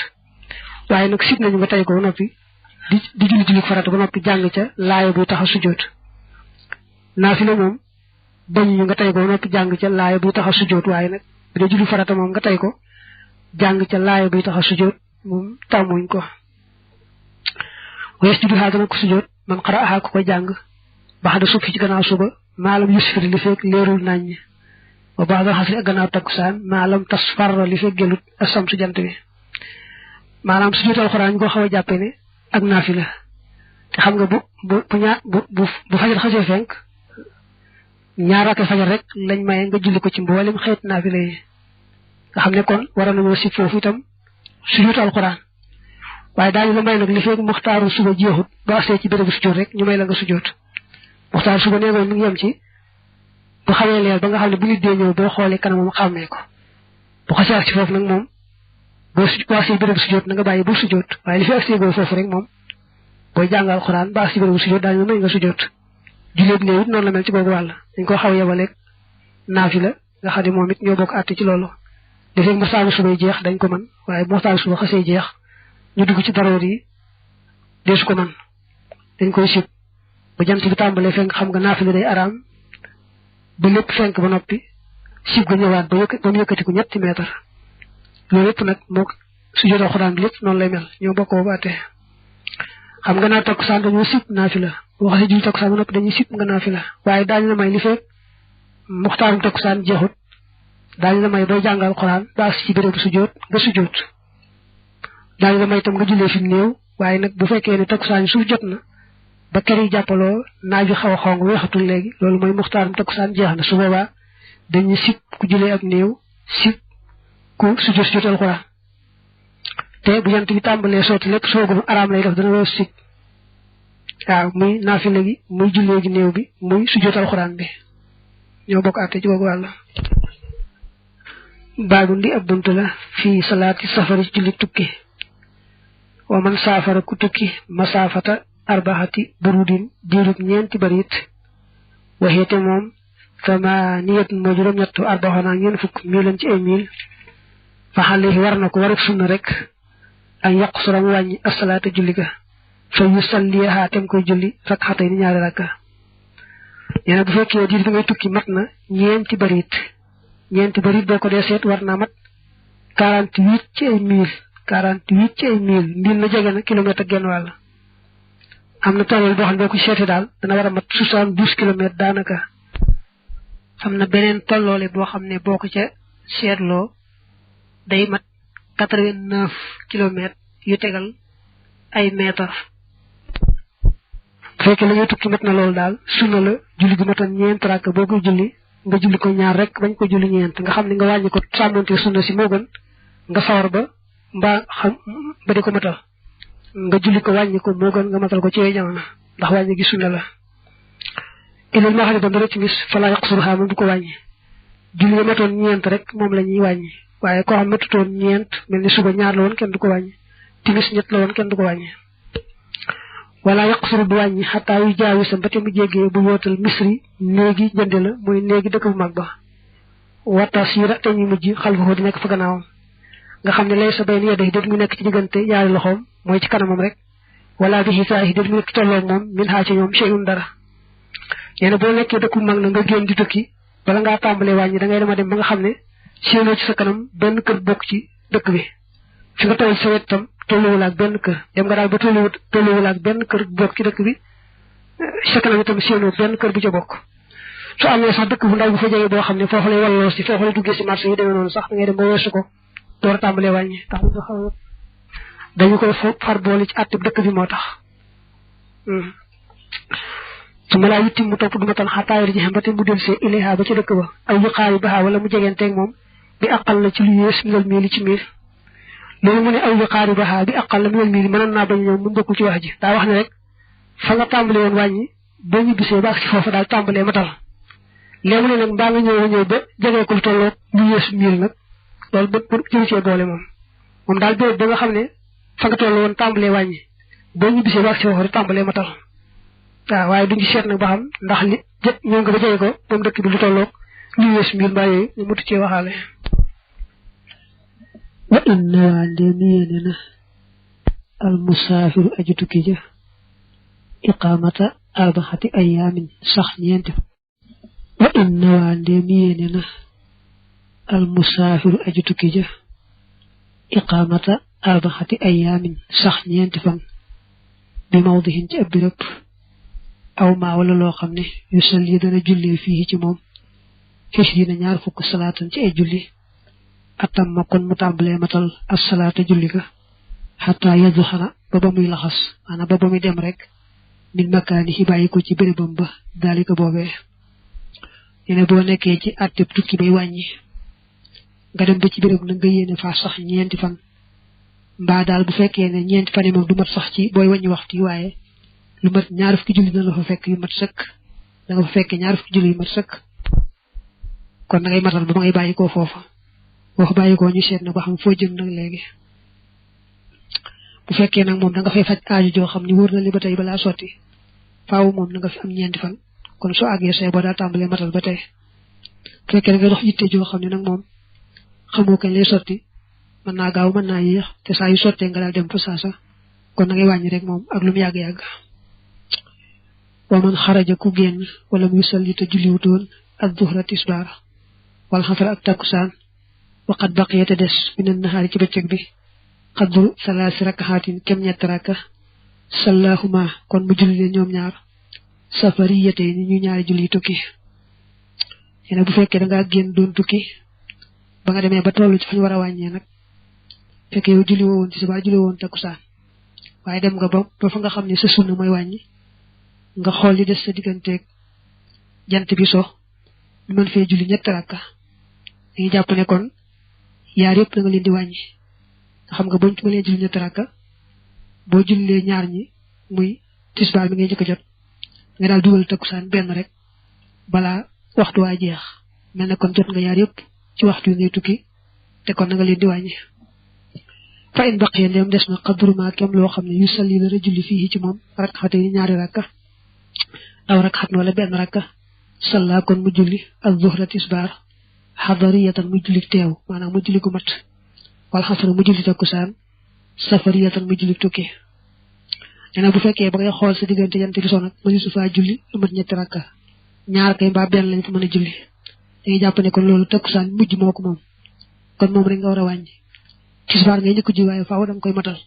waye nak sip nañu nga tay ko nopi di julli farata ba nopi jang ca laaya bu taxa sujud nafila mom dañu nga tay ko nopi jang ca laaya bu taxa sujud waye nak bu julli farata mom nga tay ko jang ca laaya bu taxa sujud mom tamuñ ko wayesjudu hadana ko sujud man qara'aha ko jang baxda sufi ci gannaaw suba malam yusfir li fek leerul nañ wa ba'da hasri gannaaw takusan malam tasfar li fek gelut asam su jant bi manam sujud alquran go xawa jappé né ak nafila te xam nga bu fajar xasse fenk ñaara ka fajar rek lañ maye nga julli ko ci mbolim xeet nafila yi nga xamné kon wara nañu ci fofu itam sujud alquran waye dañu la may nak li fek muxtaru suba jeexut ba sé ci bërebu sujud rek ñu may la nga sujud muxtar suba neewon mu ngi yam ci bu xawé leer ba nga xamné bu nit dé ñew bo xolé kanam mu xamé ko bu xassar ci fofu nak mom bo ci bërebu sujud nga bayyi bu sujud waye li fi axé go fofu rek mom boy jangal alquran ba ci bërebu sujud dañu may nga sujud julit neewut non la mel ci gogu wala dañ ko xaw yebale nafila nga xadi momit ñoo bok atté ci lolu defé muxtar suba jeex dañ ko man waye muxtar suba xassé jeex ñu dugg ci daroor yi desu ko man dañ koy sip bu jant bi tambalé fenk xam nga nafila day aram bu lepp fenk ba nopi sip ga ñëwaat ba yëkëti ko ñetti mètre loolu lepp nak mo sujud alquran lepp non lay mel ñoo bokko baté xam nga na tok sa dañu sip nafila waxe ju tok sa ba nopi dañuy sip nga nafila waye dañ la may li fek muxtarum tok sa jeexut dañ la may do jangal alquran ba ci bërebu sujud nga sujud dañ la may tam nga julé fi neew waye nak bu fekké ni takusan suuf jotna ba keri jappalo naaju xaw xong wexatul legi lolu moy muxtaram takusan jeexna su boba dañuy sip ku julé ak neew sip ku sujud sujud alquran té bu yant bi tambalé soti lepp sogu aram lay def dana lo sip muy nafila gi muy julé gi neew bi muy sujud alquran bi ñoo bok até ci gogu wala babu ndi ab buntu la fi salati safari julli tukki wa man safara ku tukki masafata arba'ati burudin dirub ñenti barit wa hete mom samaniyat majurum ñettu arba'ana ñen fuk milen ci ay mil fa xalihi warna ko waruk sunna rek ay yaqsura wañi as-salatu julli ga fa yusalliha tem koy julli rak'atay ni ñaari rakka ñena bu fekke dir bi ngay tukki matna ñenti barit boko dé sét warna mat 48 ci ay mil 48 ci ay mil mil na jege na kilomètre genn wal amna tolol bo xam boko sété dal dana wara mat 72 km danaka amna benen tololé bo xamné boko ca sétlo day mat 89 km yu tégal ay mètre fekk la ñu tukki mat na lol dal sunna la julli gu matan ñent rak boko julli nga julli ko ñaar rek bañ ko julli ñent nga xamni nga wañi ko samonté sunna ci mo gën nga sawar ba mba xam ba diko matal nga julli ko wañi ko mo gën nga matal ko ci ay jamono ndax wañi gi sunna la ilal ma xali dara ci bis fala yaqsurha mo ko wañi julli nga maton ñent rek mom lañuy wañi waye ko xam matuton ñent melni suba ñaar la won kenn du ko wañi timis ñet la won kenn du ko wañi wala yaqsuru du wàññi xataa yu jaawi sa mbate mu jéggee bu yootal misri néegi jënde la mooy néegi dëkk bu mag ba wata siira te ñu mujj xalfahu di nekk fa gannaawam nga xam ne lay sa bayni yedde déet mu nekk ci diggante yaari loxoom mooy ci kanamam rek wala bi xisaayi déet mu nekk ci tolloog moom min xaa ci ñoom shay'un dara nee na boo nekkee dëkk bu mag na nga génn di tukki bala ngaa tàmbalee wàññi da ngay dema dem ba nga xam ne séenoo ci sa kanam benn kër bokk ci dëkk bi fi nga toll sa wet tam tolluwul ak benn kër dem nga daal ba tolluwul ak benn kër bokk ci dëkk bi sa kanam itam séenoo benn kër bu ca bokk su amee sax dëkk bu ndaw bu fa jege boo xam ne foofu lay walloo si foofu lay duggee si marché yi demee noonu sax da ngay dem ba weesu ko door a tàmbalee wàññi tax nga xaw dañu koy far boole ci àtte dëkk bi moo tax su ma laa yittim mu topp du ma tan xataayari ji xam ba te mu dellusee ilayha ba ca dëkk ba aw yu xaari baxaa wala mu jegenteeg moom bi aqal la ci lu yées minal miili ci miir loolu mu ne aw yu xaari baxaa bi aqal la minal miili mënoon naa bañ ñëw mu bokkul ci wax ji daa wax ne rek fa nga tàmbalee woon wàññi boo ñu bisee ba ak si foofu daal tàmbalee matal léegi mu ne nag mbaa nga ñëw ba jegee ko lu tolloog lu yées miil nag loolu ba pour jël cee boole moom daal béréb ba nga xam ne fa nga toll woon tàmbalee wàññi boo ñu bisee ba ak si foofu rek tàmbalee matal waaw waaye duñu seet nag ba xam ndax li ñëw nga ba jege ko moom dëkk bi lu tolloog lu yées miil mbaa yooyu ñu mutu cee waxaale wa inna waa ndee mi yéene na al musaafiru aju tukki ja iqaamata arbaxati ayaamin sax ñeenti wa inna waa ndee mi yéene na al musaafiru aju tukki ja iqaamata arbaxati ayaamin sax ñeenti fan bi mawdihin ci ab birëb aw maa wala loo xam ne yu sal yi dana jullee fii ci moom xis dina ñaar fukk salaatan ci ay julli atam ma kon mu tàmbalee matal as salaata julli ga xataa yaddu xana ba ba muy laxas maanaam ba ba muy dem rek min makkaani yi bàyyi ko ci bérébam ba daalika boobee ne boo nekkee ci àtteb tukki bay wàññi nga dem ba ci béréb na nga yéene faa sax ñeenti fan mbaa daal bu fekkee ne ñeenti fan yi moom du mat sax ci booy wàññi waxtu yi waaye lu mat ñaar fukki julli dina la fa fekk yu mat sëkk da nga fa fekkee ñaar fukki julli yu mat sëkk kon da ngay matal ba ma ngay bàyyi koo foofa boo fa bàyyi koo ñu seet na ba xam foo jëm nag léegi bu fekkee nag moom da nga fay faj aaju joo xam ni wóor na li ba tey balaa sotti faaw moom na nga fi am ñeenti fan kon soo àggee say boo daa tàmbalee matal ba tey bu fekkee da nga dox yitte joo xam ne nag moom xamoo kañ lay sotti mën naa gaaw mën naa yéex te saa yu sottee nga daal dem fa saasa kon na ngay wàññi rek moom ak lu mu yàgg-yàgg wa man xaraja ku génn wala muy salli te julliwutoon ak duhra tisbaar wala xasar ak takkusaan waqat baqiyate des minan nahaari ci bëccëg bi xaddu salaasi rakkaxaatin kem ñetti rakka sallahuma kon mu julli leen ñoom ñaar safariyate ni ñu ñaari julli tukki yene bu fekkee da ngaa génn doon tukki ba nga demee ba tollu ci fa ñu war a wàññee nag fekkee yow julli woon tisbaar julli woon takkusaan waaye dem nga ba fa nga xam ne sa sunna mooy wàññi nga xool li des sa digganteeg jant bi so ñu mën fee julli ñetti rakka dañuy jàpp ne kon yaar yëpp da nga leen di wàññi nga xam nga boo ci mënee julli ñetti rakka boo jullee ñaar ñi muy tisbaar bi ngay njëkk a jot nga daal dugal takkusaan benn rek balaa waxtu waa jeex mel ne kon jot nga yaar yëpp ci waxtu yi ngay tukki te kon na nga leen di wàññi fa in baqiya ndem des na xadruma kem loo xam ne yu salli dana julli fii ci moom rakxate yi ñaari rakka aw rakxat wala benn rakka salla kon mu julli ak zuhra tisbaar xadariyatan mu julli teew maanaam mu julli gu mat wala xasra mu julli takkusaan safariyatan mu julli tukki nee na bu fekkee ba ngay xool sa diggante jant bi so nag mëni su faa julli lu mat ñetti rakka ñaar kay mbaa benn lañ fa mën a julli dañuy jàpp ne kon loolu takkusaan mujj moo ko moom kon moom rek nga war a wàññi tisbaar ngay njëkk ji waaye faaw da nga koy matal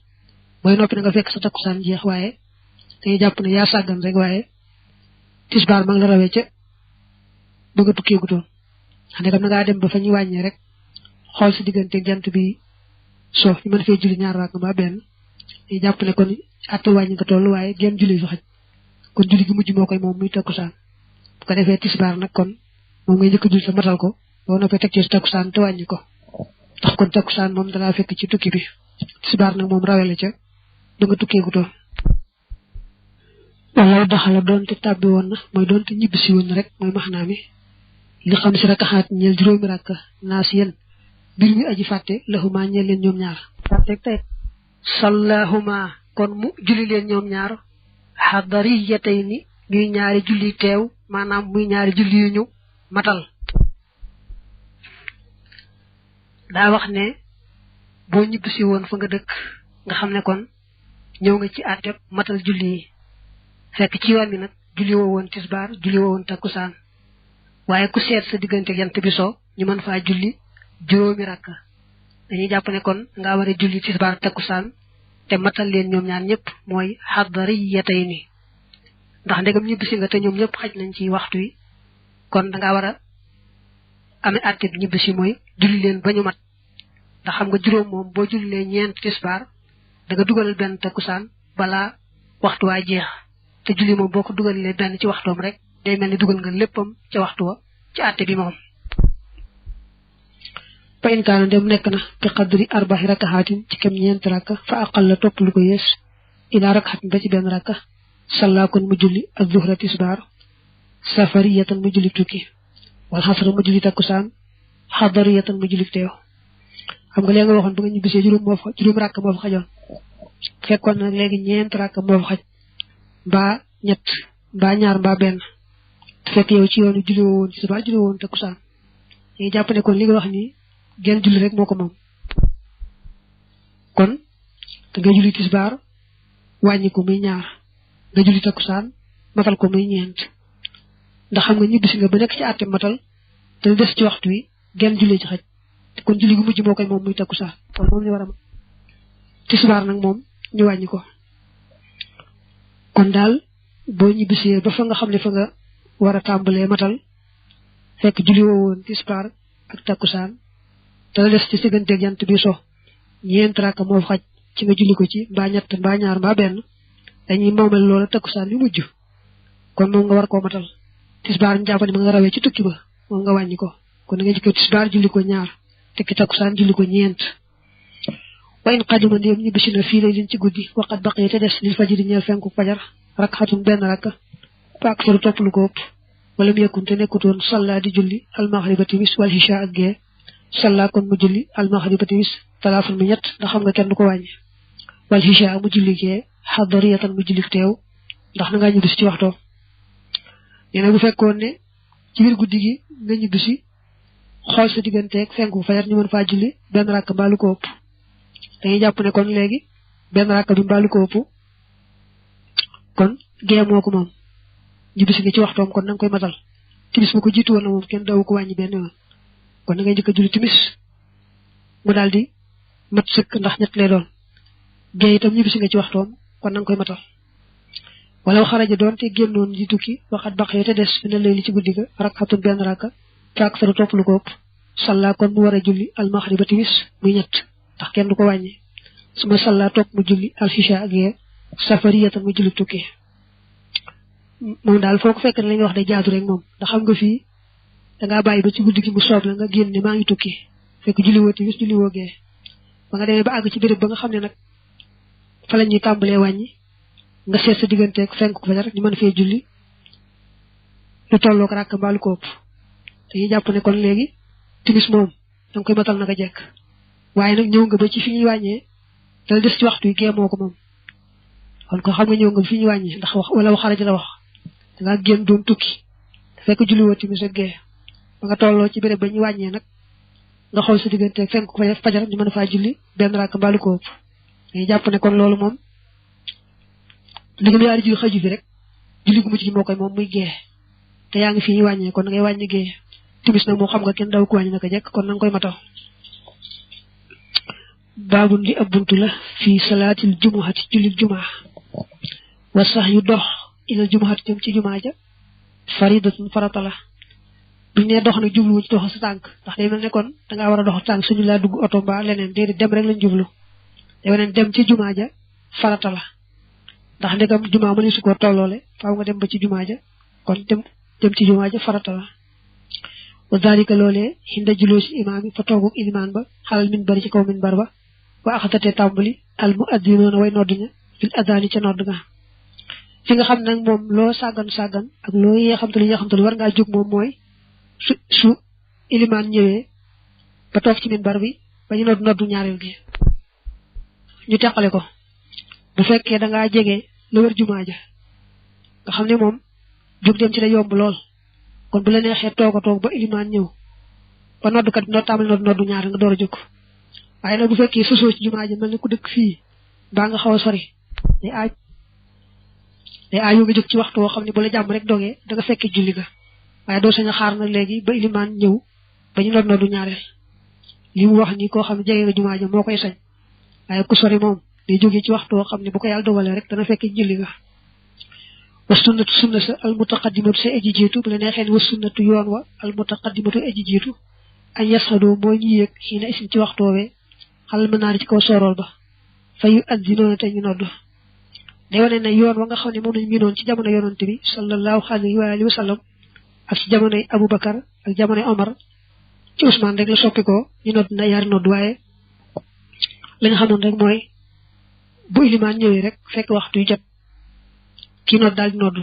booy noppi na nga fekk sa takkusaan jeex waaye dañuy jàpp ne yaa sàggan rek waaye tisbaar ma ngi la rawee ca ba nga tukkee gutoon xam ne kam na ngaa dem ba fa ñu wàññee rek xool si diggante jant bi soo ñu mën fee julli ñaar rakk ba benn dañuy jàpp ne kon àtte wàññi nga toll waaye genn julli fi xaj kon julli gi mujj moo koy moom muy takkusaan bu ko defee tisbaar nag kon moom ngay njëkk julli sa matal ko boo noppee teg ci sa takkusaan te wàññi ko ndax kon takkusaan moom dalaa fekk ci tukki bi tisbaar nag moom rawele ca ba nga tukkee gutoon wala daxala doonte tàbbi woon na mooy doonte ñibbisi woon na rek mooy maxnaa mi li xam si rakkaxaat ñeel juróomi rakk naa si yéen mbir mi aji fàtte lahuma ñeel leen ñoom ñaar fàtteeg tey sallahuma kon mu julli leen ñoom ñaar xadariyatayni ñuy ñaari julli teew maanaam muy ñaari julli yu ñu matal daa wax ne boo ñibbisi woon fa nga dëkk nga xam ne kon ñëw nga ci àtteb matal julli yi fekk ci yoon bi nag julli woo woon tisbaar julli woo woon takkusaan waaye ku seet sa diggante jant bi so ñu mën faa julli juróomi rakka dañuy jàpp ne kon nga war a julli tisbaar takkusaan te matal leen ñoom ñaar ñëpp mooy xadariyatayni ndax ndegam ñibbisi nga te ñoom ñëpp xaj nañ ci waxtu wi kon da ngaa war a amee àtte bi ñibbisi mooy julli leen ba ñu mat ndax xam nga juróom moom boo jullee ñeent tisbaar da nga dugalal benn takkusaan balaa waxtu waa jeex te julli moom boo ko dugalee benn ci waxtoom rek day mel ni dugal nga léppam ca waxtu wa ci àtte bi moom fa in kaana dem nekk na bi qadri arba'i rakahaatin ci kem ñeent rakka fa aqal la topp lu ko yées ila rakhatin ba ci benn rakka salla kon mu julli ak zuhra tisbaar safariyatan mu julli tukki wal xasra mu julli takkusaan xadariyatan mu julli teew xam nga léegi nga waxoon ba nga ñibbisee juróom rakk moo fa xajoon fekkoon nag léegi ñeent rakk moo fa xaj mbaa ñett mbaa ñaar mbaa benn te fekk yow ci yoonu julli woon tisbaar julli woon takkusaan dañuy jàpp ne kon li nga wax nii genn julli rek moo ko moom kon da nga julli tisbaar wàññi ko muy ñaar nga julli takkusaan matal ko muy ñeent ndax xam nga ñibbisi nga ba nekk ci àtte matal te des ci waxtu wi genn julli ci xaj kon julli gu mujj moo koy moom muy takkusaan kon moom ñu war a tisbaar nag moom ñu wàññi ko kon daal boo ñibbisee ba fa nga xam ne fa nga war a tàmbalee matal fekk julli woo woon tisbaar ak takkusaan te la des ci sigganteeg jant bi so ñeent rakka moo xaj ci nga julli ko ci mbaa ñett mbaa ñaar mbaa benn dañuy moomal loola takkusaan yu mujj kon moom nga war koo matal tisbaar ñu jàpp ne ma nga rawee ci tukki ba moom nga wàññi ko kon da nga jëkkee tisbaar julli ko ñaar tekki takkusaan julli ko ñeent wa in qadima ndéem ñibbisi na fii lay liñ ci guddi waqat baqee te des lil fajiri ñeel fenku fajar rakxatun benn rakka paak faru topp lu ko ëpp wala mu yekkun te nekkutoon salla di julli almaxriba timis wal hisha ak gee salla kon mu julli almaxriba timis talaafan mu ñett ndax xam nga kenn du ko wàññi wal hisha mu julli gee xadariyatan mu julli teew ndax na ngaa ñibbisi ci waxtoo nee na bu fekkoon ne ci biir guddi gi nga ñibbisi xool sa digganteeg fenku fajar ñu mën faa julli benn rakk mbaa lu ko ëpp dañuy jàpp ne kon léegi benn rakk bi mbaa lu ko ëpp kon gee moo ko moom ñibbisi nga ci waxtoom kon na nga koy matal timis bu ko jiitu woon na moom kenn dawu ko wàññi benn yoon kon da ngay njëkk a julli timis mu daal di mat sëkk ndax ñett lay doon gee itam ñibbisi nga ci waxtoom kon na nga koy matal wala xaraja doon te génnoon di tukki waxat baq yi te des fi ne lay li ci guddi ga rakxatun benn rakka faak sara topp lu ko ëpp salla kon mu war a julli almaxriba timis muy ñett ndax kenn du ko wàññi suma salla topp mu julli alxisha ak yee safariyatan mu julli tukki moom daal foo ko fekk ne la ñuy wax day jaadu rek moom ndax xam nga fii dangaa bàyyi ba ci guddi gi mu soob la nga génn ne maa ngi tukki fekk julli woo timis julli woo gee ba nga demee ba àgg ci béréb ba nga xam ne nag fa la ñuy tàmbalee wàññi nga seet sa digganteeg fenk ko fajar ñu mën fee julli lu tollook rakk mbaalu ko ëpp dañuy jàpp ne kon léegi timis moom da nga koy matal naka jekk waaye nag ñëw nga ba ci fi ñuy wàññee dala des ci waxtu yi gee moo ko moom kon ko xam nga ñëw nga ba fi ñuy wàññee ndax wax wala waxara ji la wax dangaa génn doon tukki fekk julli woo timis ak gee ba nga tolloo ci béréb ba ñuy wàññee nag nga xool sa digganteeg fenk ko fajar ñu mën faa julli benn rakk mbaalu ko ëpp dañuy jàpp ne kon loolu moom ligam yaari julli xaju fi rek julli gu mujj gi moo koy moom muy gee te yaa ngi fi ñuy wàññee kon ngay wàññi gee timis nag moo xam nga kenn daw ko wàññi naka jekk kon nanga koy matal baabun li ab buntu la fii salaatil jumuhati julli jumaa wa sax yu dox ilal jumuhati jëm ci jumaa ja faridatun farata la buñ ne dox nag jubluwu ci dox sa tànk ndax day mel ne kon dangaa war a dox tànk suñu laa dugg oto mbaa leneen déedéet dem rek lañ jublu te weneen dem ci jumaa ja farata la ndax ndegam jumaa mëni su ko tolloole faaw nga dem ba ci jumaa ja kon dem ci jumaa ja farata la wa dalika loolee hinda juloo si imaam yi fa toogu ilimaan ba xalal min bari ci kaw min bar ba wa axatate tàmbali al mu addinoona way nodduña fil addaani ca nodd nga fi nga xam nag moom loo sàggan ak loo yee xamtalu war ngaa jóg moom mooy su ilimaan ñëwee ba toog ci min bar bi ba ñu noddu ñaareel gi ñu teqale ko bu fekkee dangaa jege la wër jumaa ja nga xam ne moom jóg dem ci la yomb lool kon bu la neexee toog a toog ba ilimaan ñëw ba noddukat bi noo tàmbali noddu ñaar nga door a jóg waaye nag bu fekkee sosoo ci jumaa ji mel ne ku dëkk fii baa nga xaw a sori day aaj nga jóg ci waxtu woo xam ne bu la jàmm rek dogee da nga fekkee julli ga waaye doo sañ a xaar nag léegi ba ilimaan ñëw ba ñu noddu ñaareel li mu wax ni koo xam ne jege nga jumaa ji moo koy sañ waaye ku sori moom day jógee ci waxtu woo xam ne bu ko yàlla dogalee rek dana fekkee julli ga wa sunnatu sunna sa al mutaqaddimatu sa aji jiitu bu la neexee wa sunnatu yoon wa al mutaqaddimatu aji jiitu añ yasxadoo mooy ñu yéeg xii na isin ci waxtu woowee xalal mën naa di ci kaw sorool ba fa yu addinoona te ñu nodd day wane ne yoon wa nga xam ne moom lañ miinoon ci jamono yonante bi sallallahu alayhi wa alihi wa sallam ak ci jamonoy Aboubacar ak jamonoy Omar ci Ousmane rek la soppi ko ñu nodd na yaari nodd waaye la nga xamoon rek mooy bu ilimaan ñëwee rek fekk waxtu yu jot kii nodd daal di nodd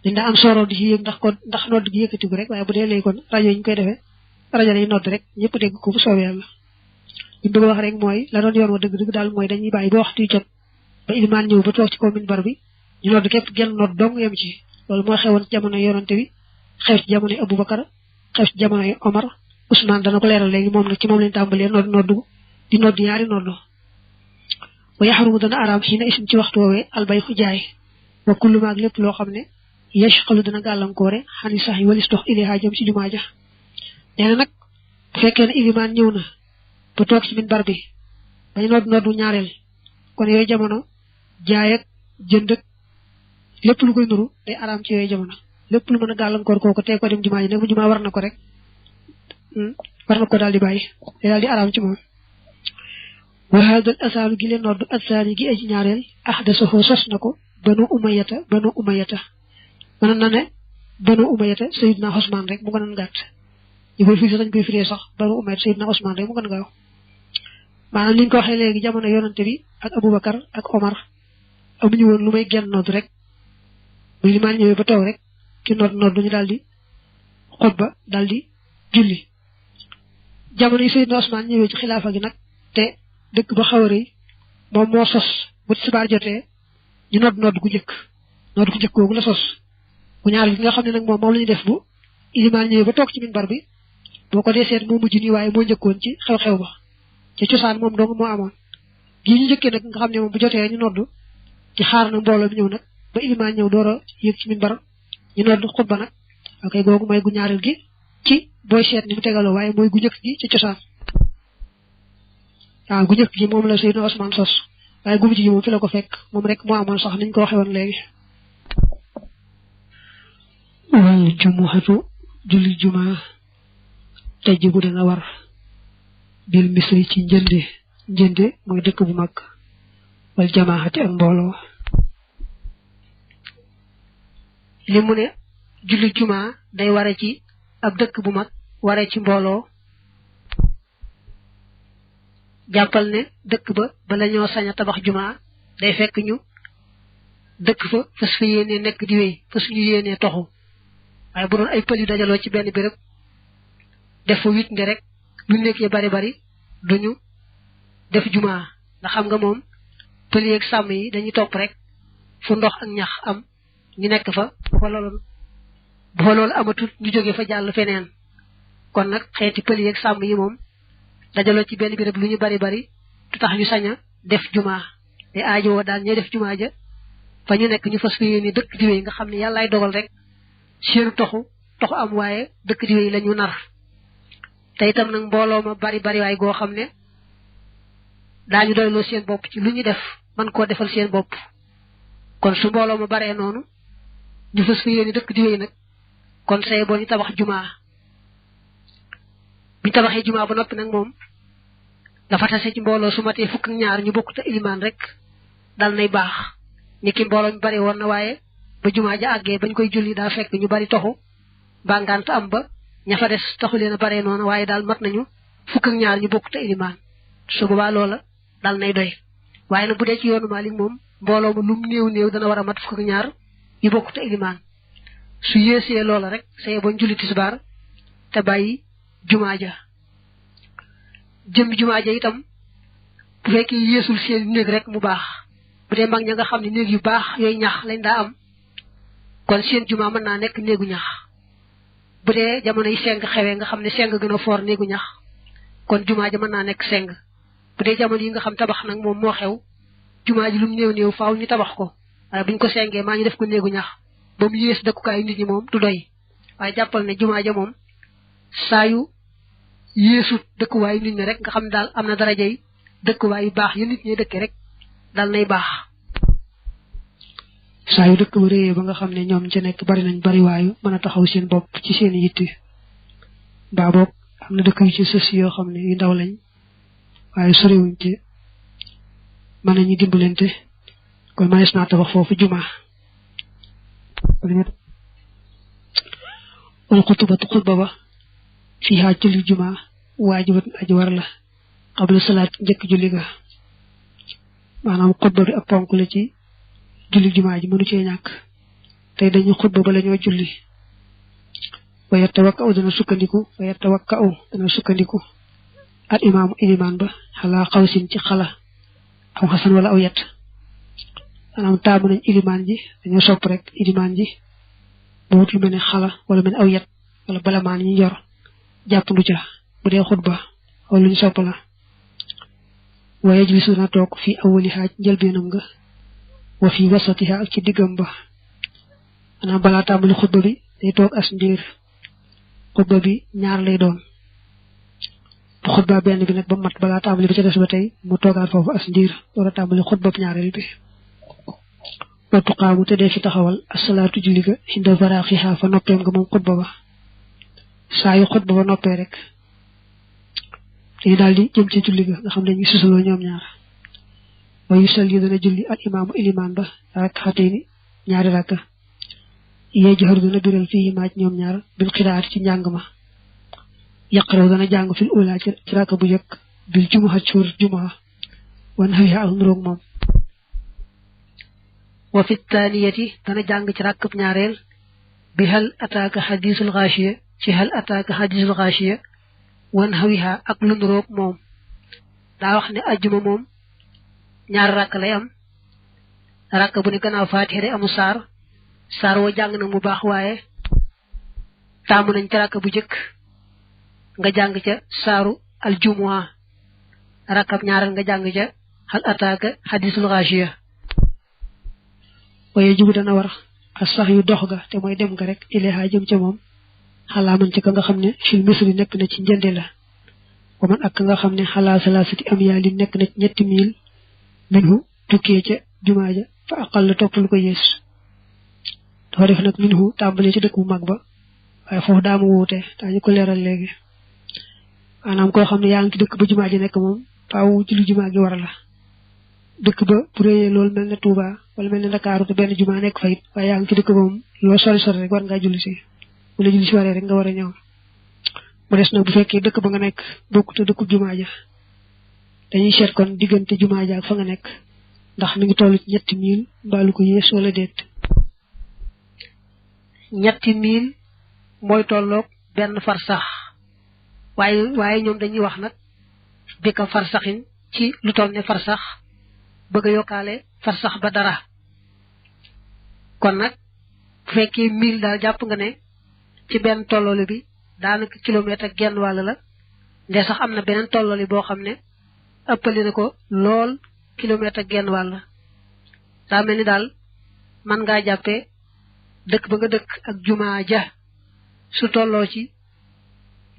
dañ daa am sorool di ci yéeg ndax nodd gi yëkkatiku rek waaye bu dee léegi kon rajo yi ñu koy defee rajo lay nodd rek ñëpp dégg ko bu soobee yàlla li bëgg wax rek mooy la doon yoon wa dëgg-dëgg daal mooy dañuy bàyyi ba waxtu yu jot ba ilimaan ñëw ba toog ci kaw minbar bi ñu nodd képp genn nodd dong yem ci loolu mooy xewoon ci jamono yonante bi xew ci jamono Aboubacar xew ci jamono Omar Ousmane dana ko leeral léegi moom nag ci moom lañ tàmbalee di nodd yaari nodd wa yaxarumu dana araam xii na isim ci waxtu woowee albay xu jaay wa kullu maag lépp loo xam ne yashqalu dana gàllankoore xani sax yi walis dox ilihaa jëm ci jumaa ja nee na nag bu fekkee ne ilimaan ñëw na ba toog ci minbar bi bañ noddu ñaareel kon yooyu jamono jaay ak jënd ak lépp lu koy nuru day araam ci yooyu jamono lépp lu mën a gàllankoor kooku tey ko dem jumaa ji nag bu jumaa war na ko rek war na ko daal di bàyyi day daal di araam ci moom wa haadal asaalu gi leen noddu asaani gi aji ñaareel ahdasahu sos na ko banu umayata mën na ne banu umayata sayidna Usmaan rek mu gënoon gàtt ñu koy firi dañ koy firee sax banu umayata sayidna Usmaan rek mu gën gaaw maanaam ni ñu ko waxee léegi jamono yonante bi ak Aboubacar ak Omar amuñu woon lu may genn nodd rek bu limaan ñëwee ba toog rek ki nodd ñu daal di xutba daal di julli jamono yi sayidna Usmaan ñëwee ci xilaafa gi nag te dëkk ba xaw a rëy moom moo sos bu tisbaar jotee ñu nodd gu njëkk googu la sos bu ñaar gi nga xam ne nag moom la ñu def bu ilimaan ñëwee ba toog ci minbar bi boo ko dee seet moo mujj nii waaye moo njëkkoon ci xew-xew ba ci cosaan moom dong moo amoon gii ñu njëkkee nag nga xam ne moom bu jotee ñu nodd ci xaar na mbooloo bi ñëw nag ba ilimaan ñëw door a yëg ci minbar ñu nodd xutba nag ok googu mooy gu ñaareel gi ci booy seet ni mu tegaloo waaye mooy gu njëkk gi ci cosaan waaw gu njëkk gi moom la Seydina Ousmane sos waaye gu mujj gi moom fi la ko fekk moom rek moo amoon sax niñ ko waxee woon léegi wal jumuhatu julli jumaa tajibu dana war bil misri ci njënde mooy dëkk bu mag wal jamaahati ak mbooloo li mu ne julli jumaa day ware ci ab dëkk bu mag ware ci mbooloo jàppal ne dëkk ba bala ñoo sañ a tabax jumaa day fekk ñu dëkk fa fas fa yéenee nekk di wéy fas ñu yéenee toxu waaye bu doon ay pël yu dajaloo ci benn béréb def fa wit nde rek lu nekkee bari duñu def jumaa ndax xam nga moom pël yeeg sàmm yi dañuy topp rek fu ndox ak ñax am ñu nekk fa bu fa loolu amatul ñu jóge fa jàll feneen kon nag xeeti pël yeeg sàmm yi moom dajaloo ci benn béréb lu ñu bari tu tax ñu sañ a def jumaa te aajowoo daal ñooy def jumaa ja fa ñu nekk ñu fas fa yéene dëkk di wéy nga xam ne yàllaay dogal rek seenu toxu am waaye dëkk di wéy la ñu nar te itam nag mbooloo ma bari waay goo xam ne daañu doyloo seen bopp ci lu ñu def man koo defal seen bopp kon su mbooloo ma baree noonu ñu fas fa yéene dëkk di wéy nag kon say boo ñu tabax jumaa biñu tabaxee jumaa ba noppi nag moom dafa tase ci mbooloo su matee fukk ak ñaar ñu bokk te ilimaan rek dal nay baax ni ki mbooloo mi bari woon na waaye ba jumaa ja àggee bañ koy julli daa fekk ñu bari toxu bàngant am ba ña fa des taxu leen a baree noonu waaye daal mat nañu fukk ak ñaar ñu bokk te ilimaan su boobaa loola dal nay doy waaye nag bu dee ci yoonu Maalik moom mbooloo ma lum néew dana war a mat fukk ak ñaar ñu bokk te ilimaan su yéesee loola rek saye bañ julli tisbaar te bàyyi jumaa ja jëm jumaa ja itam bu fekkee yéesul seen néeg rek mu baax bu dee mag ña nga xam ne néeg yu baax yooyu ñax lañ daa am kon seen juma mën naa nekk néegu ñax bu dee jamono yi seng xewee nga xam ne seng gën a foor néegu ñax kon juma ja mën naa nekk seng bu dee jamono yi nga xam tabax nag moom moo xew juma ji lu mu néew néew faaw ñu tabax ko waaye buñ ko sengee maa ñu def ko néegu ñax ba mu yées dëkkukaayu nit ñi moom du doy waaye jàppal ne juma ja moom saa yu yéesut dëkkuwaayu nit ñi rek nga xam daal am na daraja yi dëkkuwaay yu baax yu nit ñi dëkke rek dal nay baax saa yu dëkk ba réyee ba nga xam ne ñoom ci nekk bari nañ bari waayu mën a taxaw seen bopp ci seen yitte mbaa boog am na dëkk yu ci sës yoo xam ne yu ndaw lañ waaye soriwuñ ci mën nañu dimbalante kon manees naa tabax foofu juma wal xutubatu xutba ba fiha julli juma waajibat aji war la qabla salaat njëkk julli ga maanaam xutba bi ab ponk la ci julli juma ji mënu cee ñàkk tey dañu xutba ba la ñoo julli wa yatawakka'u dana sukkandiku al imaamu ilimaan ba xalaa xawsin ci xala aw xasan wala aw yet maanaam taamu nañ ilimaan ji dañoo sopp rek ilimaan ji bu wut lu mel ne xala wala mel ne aw yet wala balamaan ñu yor jàppandu ca bu dee xutba wala luñ sopp la wa yajlisu na toog fii awwaliha njëlbeenam nga wa fii wasatiha ak ci diggam ba maanaam balaa tàmbali xutba bi day toog as ndiir xutba bi ñaar lay doon bu xutba benn bi nag ba mat balaa tàmbali ba ca des ba tey mu toogaat foofu as ndiir door a tàmbali xutba ñaareel bi wa tuqaamu te dee fi taxawal asalaatu julli ga inda faraaxiha fa noppeem nga moom xutba ba saa yu xutba ba noppee rek dañu daal di jëm ci julli ga nga xam ne ñu susaloo ñoom ñaar wa yusalli dana julli al imaamu ilimaan ba rak'atayni ñaari rakka yee joxar dana biral fii maaj ñoom ñaar bil xiraat ci njàng ma yaqraw dana jàng fil ula ci rakka bu jëkk bil jumuha cuur jumuha wan xawiha ak nuroog moom wa fi taaniyati dana jàng ci rakkab ñaareel bi hal ataaka xadiisul xaashiya ci hal ataaka xadiisul xaashiya wan xawiha ak lu nuroog moom daa wax ne ajjuma moom ñaari rakk lay am rakk bu ne gannaaw faatiha day amu saar woo jàng na mu baax waaye taamu nañ ca rakk bu jëkk nga jàng ca saaru aljumuha rakkab ñaareel nga jàng ca hal ataaka xadiisul xaashiya waaye jubu dana war a sax yu dox ga te mooy dem nga rek ileha jëm ca moom xalaa man ci ka nga xam ne fil misri nekk na ci njënde la wa man ak ka nga xam ne xalaa salaasati am yaa li nekk na ci 3 mil minhu tukkee ca jumaa ja fa aqal la topp lu ko yées dafa def nag minhu tàmbalee ci dëkk bu mag ba waaye foofu daamu wuute daañu ko leeral léegi maanaam koo xam ne yaa ngi ci dëkk ba jumaa ji nekk moom faaw julli jumaa gi war la dëkk ba bu réyee loolu mel ne Touba wala mel ne Ndakaaru te benn jumaa nekk fa it waaye yaa ngi ci dëkk ba moom loo sori sori rek war ngaa julli si bu la julli si waree rek nga war a ñëw mu des nag bu fekkee dëkk ba nga nekk bokkut a dëkku jumaa ja dañuy seet kon diggante jumaa ja ak fa nga nekk ndax mi ngi toll ci 3 mil mbaalu ko yées wala déet 3 mil mooy tolloog benn farsax waaye ñoom dañuy wax nag bi ka farsaxin ci lu toll ne farsax bëgg a yokkaale farsax ba dara kon nag bu fekkee mil daal jàpp nga ne ci benn tollooli bi daanaka kilomètre ak genn wàll la nde sax am na beneen tollooli boo xam ne ëppali na ko lool kilomètre ak genn wàll daa mel ni daal man ngaa jàppee dëkk ba nga dëkk ak jumaa ja su tolloo ci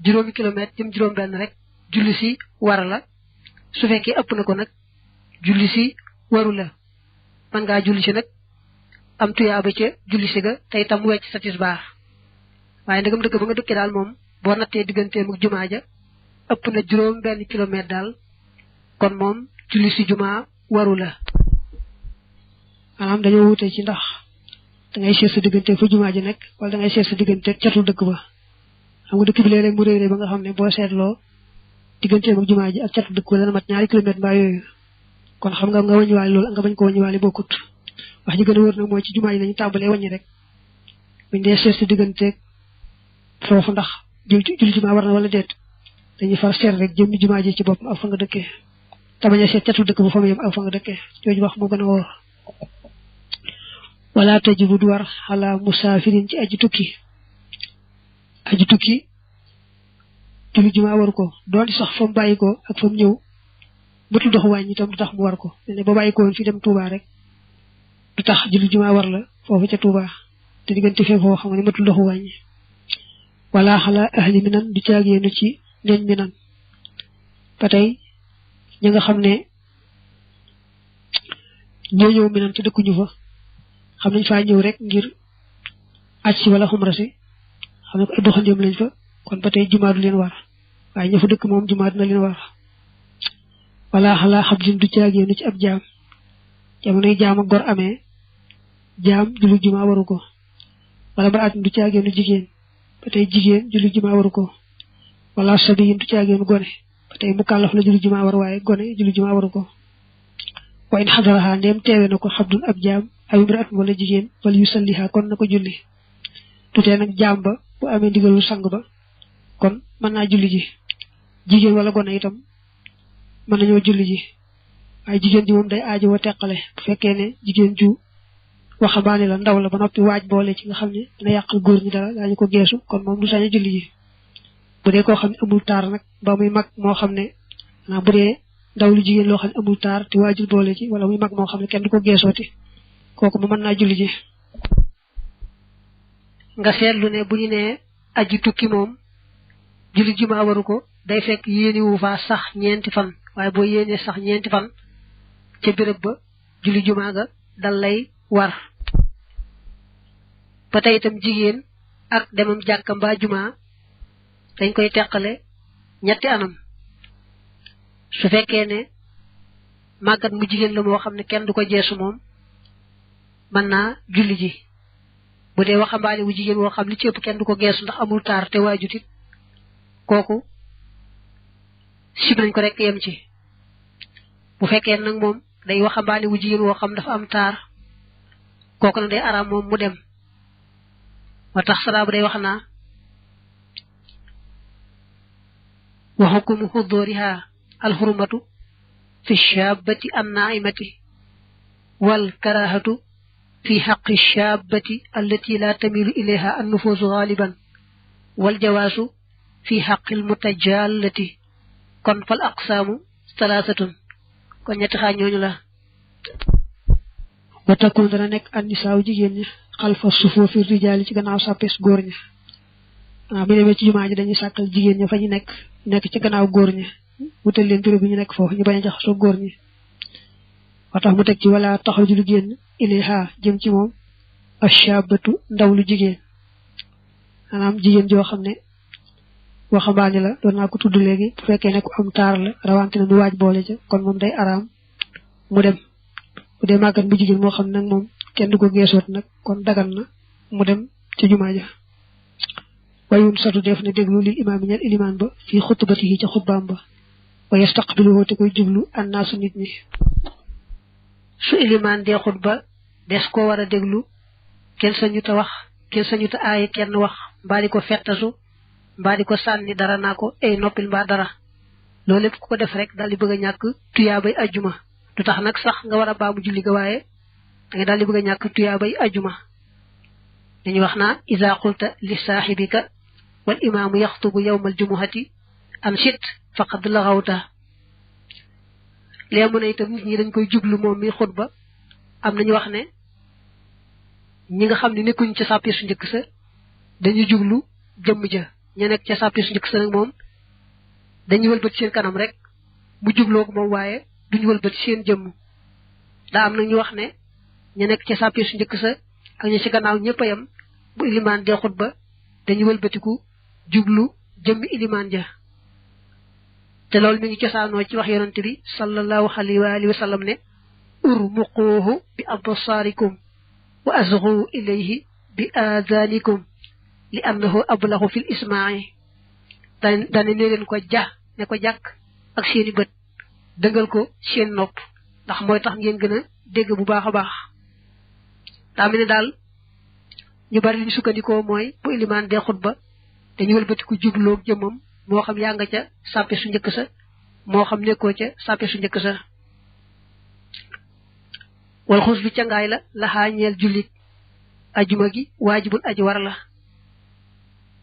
5 kilomètre jëm 5 benn rek julli si war la su fekkee ëpp na ko nag julli si waru la man ngaa julli si nag am tuyaaba ca julli si ga te itam wecc sa tisbaar waaye ndegam dëkk ba nga dëkkee daal moom boo nattee digganteem ak jumaa ja ëpp na 5 benn kilomètre daal kon moom julli si jumaa waru la maanaam dañoo wute ci ndax da ngay seet sa diggante fa jumaa ji nekk wala da ngay seet sa diggante catu dëkk ba xam nga dëkk bi léeg-léeg mu réeré ba nga xam ne boo seetloo digganteem ak jumaa ji ak catu dëkk ba dana mat 2 kilomètre mbaa yooyu kon xam nga wàññiwaale loolu nga bañ ko wàññiwaale bokkut wax ji gën a wër nag mooy ci jumaa ji lañu tàmbalee wàññi rek buñ dee seet sa diggante foofu ndax julli jumaa war na wala déet dañuy far seet rek jëmmi jumaa ji ci boppam ak fa nga dëkkee te bañ a seet catu dëkk ba fa mu yem ak fa nga dëkkee jooju wax moo gën a wóor wala tajibu du war ala musafirin ci aji tukki julli juma war ko doon sax fam bayiko ak fam ñew butu dox wañi tam du tax mu war ko ne ba bayiko won fi dem Touba rek du tax julli juma war la fofu ca Touba te digënté fe fo xam ne matul dox wañi wala hala ahli minan du ciagenu ci ñeñ minan patay ñi nga xamne ñew minan ci dekkuñu fa xam nañ fa ñew rek ngir acci wala xumra ci xam ne ko doxandem lañ fa kon patay juma du leen war way ña fa dekk mom juma dina leen war wala hala habdin du ciagenu ci ab jaam jamono jaam ak gor amé jaam julli juma waru ko wala ba at du ciagenu jigen patay jigen julli juma waru ko wala sabiyin du ciagenu gone patay mukallaf la julli juma war waye gone julli juma waru ko wa in hadaraha ndem teewe nako habdun ab jaam ay imraat wala jigen wal yusalliha kon nako julli tuté nak jaam ba bu amé digalu sang ba kon man na julli ji jigen wala gone itam man nañu julli ji ay jigen ji mom day aaji wa tekkale bu fekke ne jigen ju waxambaane la ndaw la ba noppi waaj boole ci nga xam ne dina yàqal góor ñi dara daañu ko geesu kon moom du sañ a julli ji bu dee koo xam ne amul taar nag ba muy mag moo xam ne bu dee ndaw lu jigéen loo xam ne amul taar te waajul boole ci wala muy mag moo xam ne kenn du ko geesooti kooku mu mën naa julli ji nga seetlu ne bu ñu nee aji tukki moom julli juma waru ko day fekk yéeni wu faa sax ñeenti fan waaye boo yéenee sax ñeenti fan ca béréb ba julli juma ga dal lay war ba tey itam jigéen ak demam jàkka mbaa juma dañ koy teqale ñetti anam su fekkee ne màggat mu jigéen la moo xam ne kenn du ko jeesu moom mën naa julli ji bu dee waxambaane wu jigéen woo xam li ci ëpp kenn du ko geesu ndax amul taar te waajutit kooku sib nañ ko rek yem ci bu fekkee nag moom day waxambaane wu jigéen woo xam dafa am taar kooku nag day araam moom mu dem wa tax salaabu day wax naa wa hukumu huduriha alhurmatu fi shabati annaimati wal karahatu fi haqqi shabati allati la tamilu ilayha an-nufusu ghaliban wal jawazu fi haqqi al-mutajallati kon fal aqsamu thalathatun kon ñetti xaaj ñooñu la wa takun dana nek an-nisaaw jigéen ñi xalfa sufufi rijaali ci gannaaw sappes góor ñi bu demee ci jumaa ji dañuy sàkkal jigéen ñi fa ñu nekk ci gannaaw góor ñi wutal leen béréb bi ñu nekk foofu ñu bañ a jaxasoo góor ñi wa tax mu teg ci wala taxaw ji lu génn ilayha jëm ci moom ashabatu ndaw lu jigéen maanaam jigéen joo xam ne waxambaane la doon naa ko tudd léegi bu fekkee ne ku am taar la rawante na mu waaj boole ca kon moom day araam mu dem bu dee màggat bu jigéen moo xam nag moom kenn du ko geesoot nag kon dagan na mu dem ci jumaa ja wayun satu def ne déglu lil imaam ñal ilimaan ba fii xutbatihi ca xutbaam ba wa yastaqbiluhu te koy jublu annaasu nit ñi su ilimaan dee xutba des ko war a déglu kenn sañu ta wax kenn sañu ta aaye kenn wax mbaa di ko fettasu mbaa di ko sànni dara naa ko ay noppil mbaa dara loolu lépp ku ko def rek daal di bëgg a ñàkk tuyaabay ajjuma du tax nag sax nga war a baamu julli ga waaye da nga daal di bëgg a ñàkk tuyaabay ajjuma dañuy wax naa iza qulta li saaxibika wal imaamu yaxtubu yawmal jumuhati an sit faqad laxawta lee mu ne itam nit ñi dañ koy jublu moom mi xutba am nañu wax ne ñi nga xam ne nekkuñ ca sàppi su njëkk sa dañuy jublu jëmm ja ña nekk ca sàppi su njëkk sa nag moom dañuy wëlbati seen kanam rek mu jubloo ko moom waaye duñu wëlbati seen jëmm daa am nag ñu wax ne ña nekk ca sàppi su njëkk sa ak ña ci gannaaw ñëpp a yem bu ilimaan dee xutba dañuy wëlbatiku jublu jëmmi ilimaan ja te loolu mi ngi cosaanoo ci wax yonante bi sallallahu alayhi wa alihi wa sallam ne urmuquhu bi absarikum wa asghu ilayhi bi adanikum li annahu ablahu fil isma'i dane ne leen ko ja ne ko jàkk ak seeni bët dëngal ko seen nopp ndax mooy tax ngeen gën a dégg bu baax a baax daa mel ne daal ñu bari li ñu sukkandikoo mooy bu ilimaan dee xutba dañu wëlbatiku jubloog jëmmam moo xam yaa nga ca sàppe su njëkk sa moo xam nekkoo ca sàppe su njëkk sa wal xus bi cangaay la laxaa ñeel jullit ajuma gi waajibul aji war la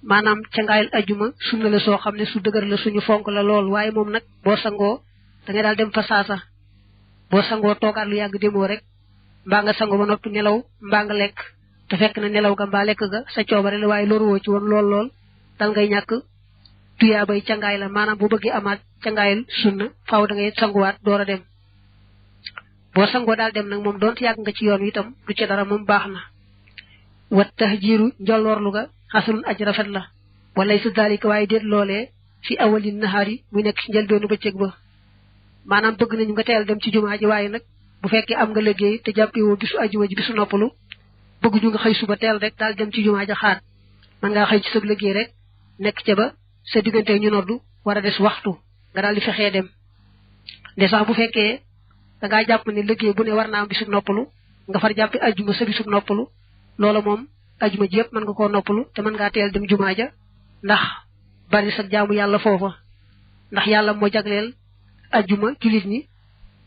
maanaam cangaayal ajuma sunna la soo xam ne su dëgër la suñu fonk la lool waaye moom nag boo sangoo da ngay daal dem fa saasa boo sangoo toogaat lu yàgg demoo rek mbaa nga sangoo ba noppi nelaw mbaa nga lekk te fekk na nelaw ga mbaa lekk ga sa coobare la waaye loru woo ci woon lool dal ngay ñàkk tuyaabay cangaay la maanaam bu bëggee amaat cangaayal sunna faaw da ngay sanguwaat door a dem boo sangoo daal dem nag moom doonte yàgg nga ci yoon wi itam du ci dara moom baax na wat tahjiru njolloorlu ga xasulun aj rafet la walay su dalika waaye déet loolee fi awalin nahaari muy nekk ci njëlbeenu bëccëg ba maanaam bëgg nañu nga teel dem ci jumaa ji waaye nag bu fekkee am nga liggéey te jàppewoo bisu ajuma ji bisu noppalu bëgg ñu nga xëy suba teel rek daal dem ci jumaa ja xaat man ngaa xëy ci sa liggéey rek nekk ca ba sa diggante ñu noddu war a des waxtu nga daal di fexee dem de sax bu fekkee da ngaa jàpp ne liggéey bu ne war naa am bisu noppalu nga far jàppi ajuma sa bisu noppalu loola moom ajuma ji yëpp mën nga koo noppalu te mën ngaa teel dem jumaa ja ndax bari sa jaamu yàlla foofa ndax yàlla moo jagleel ajuma julit ñi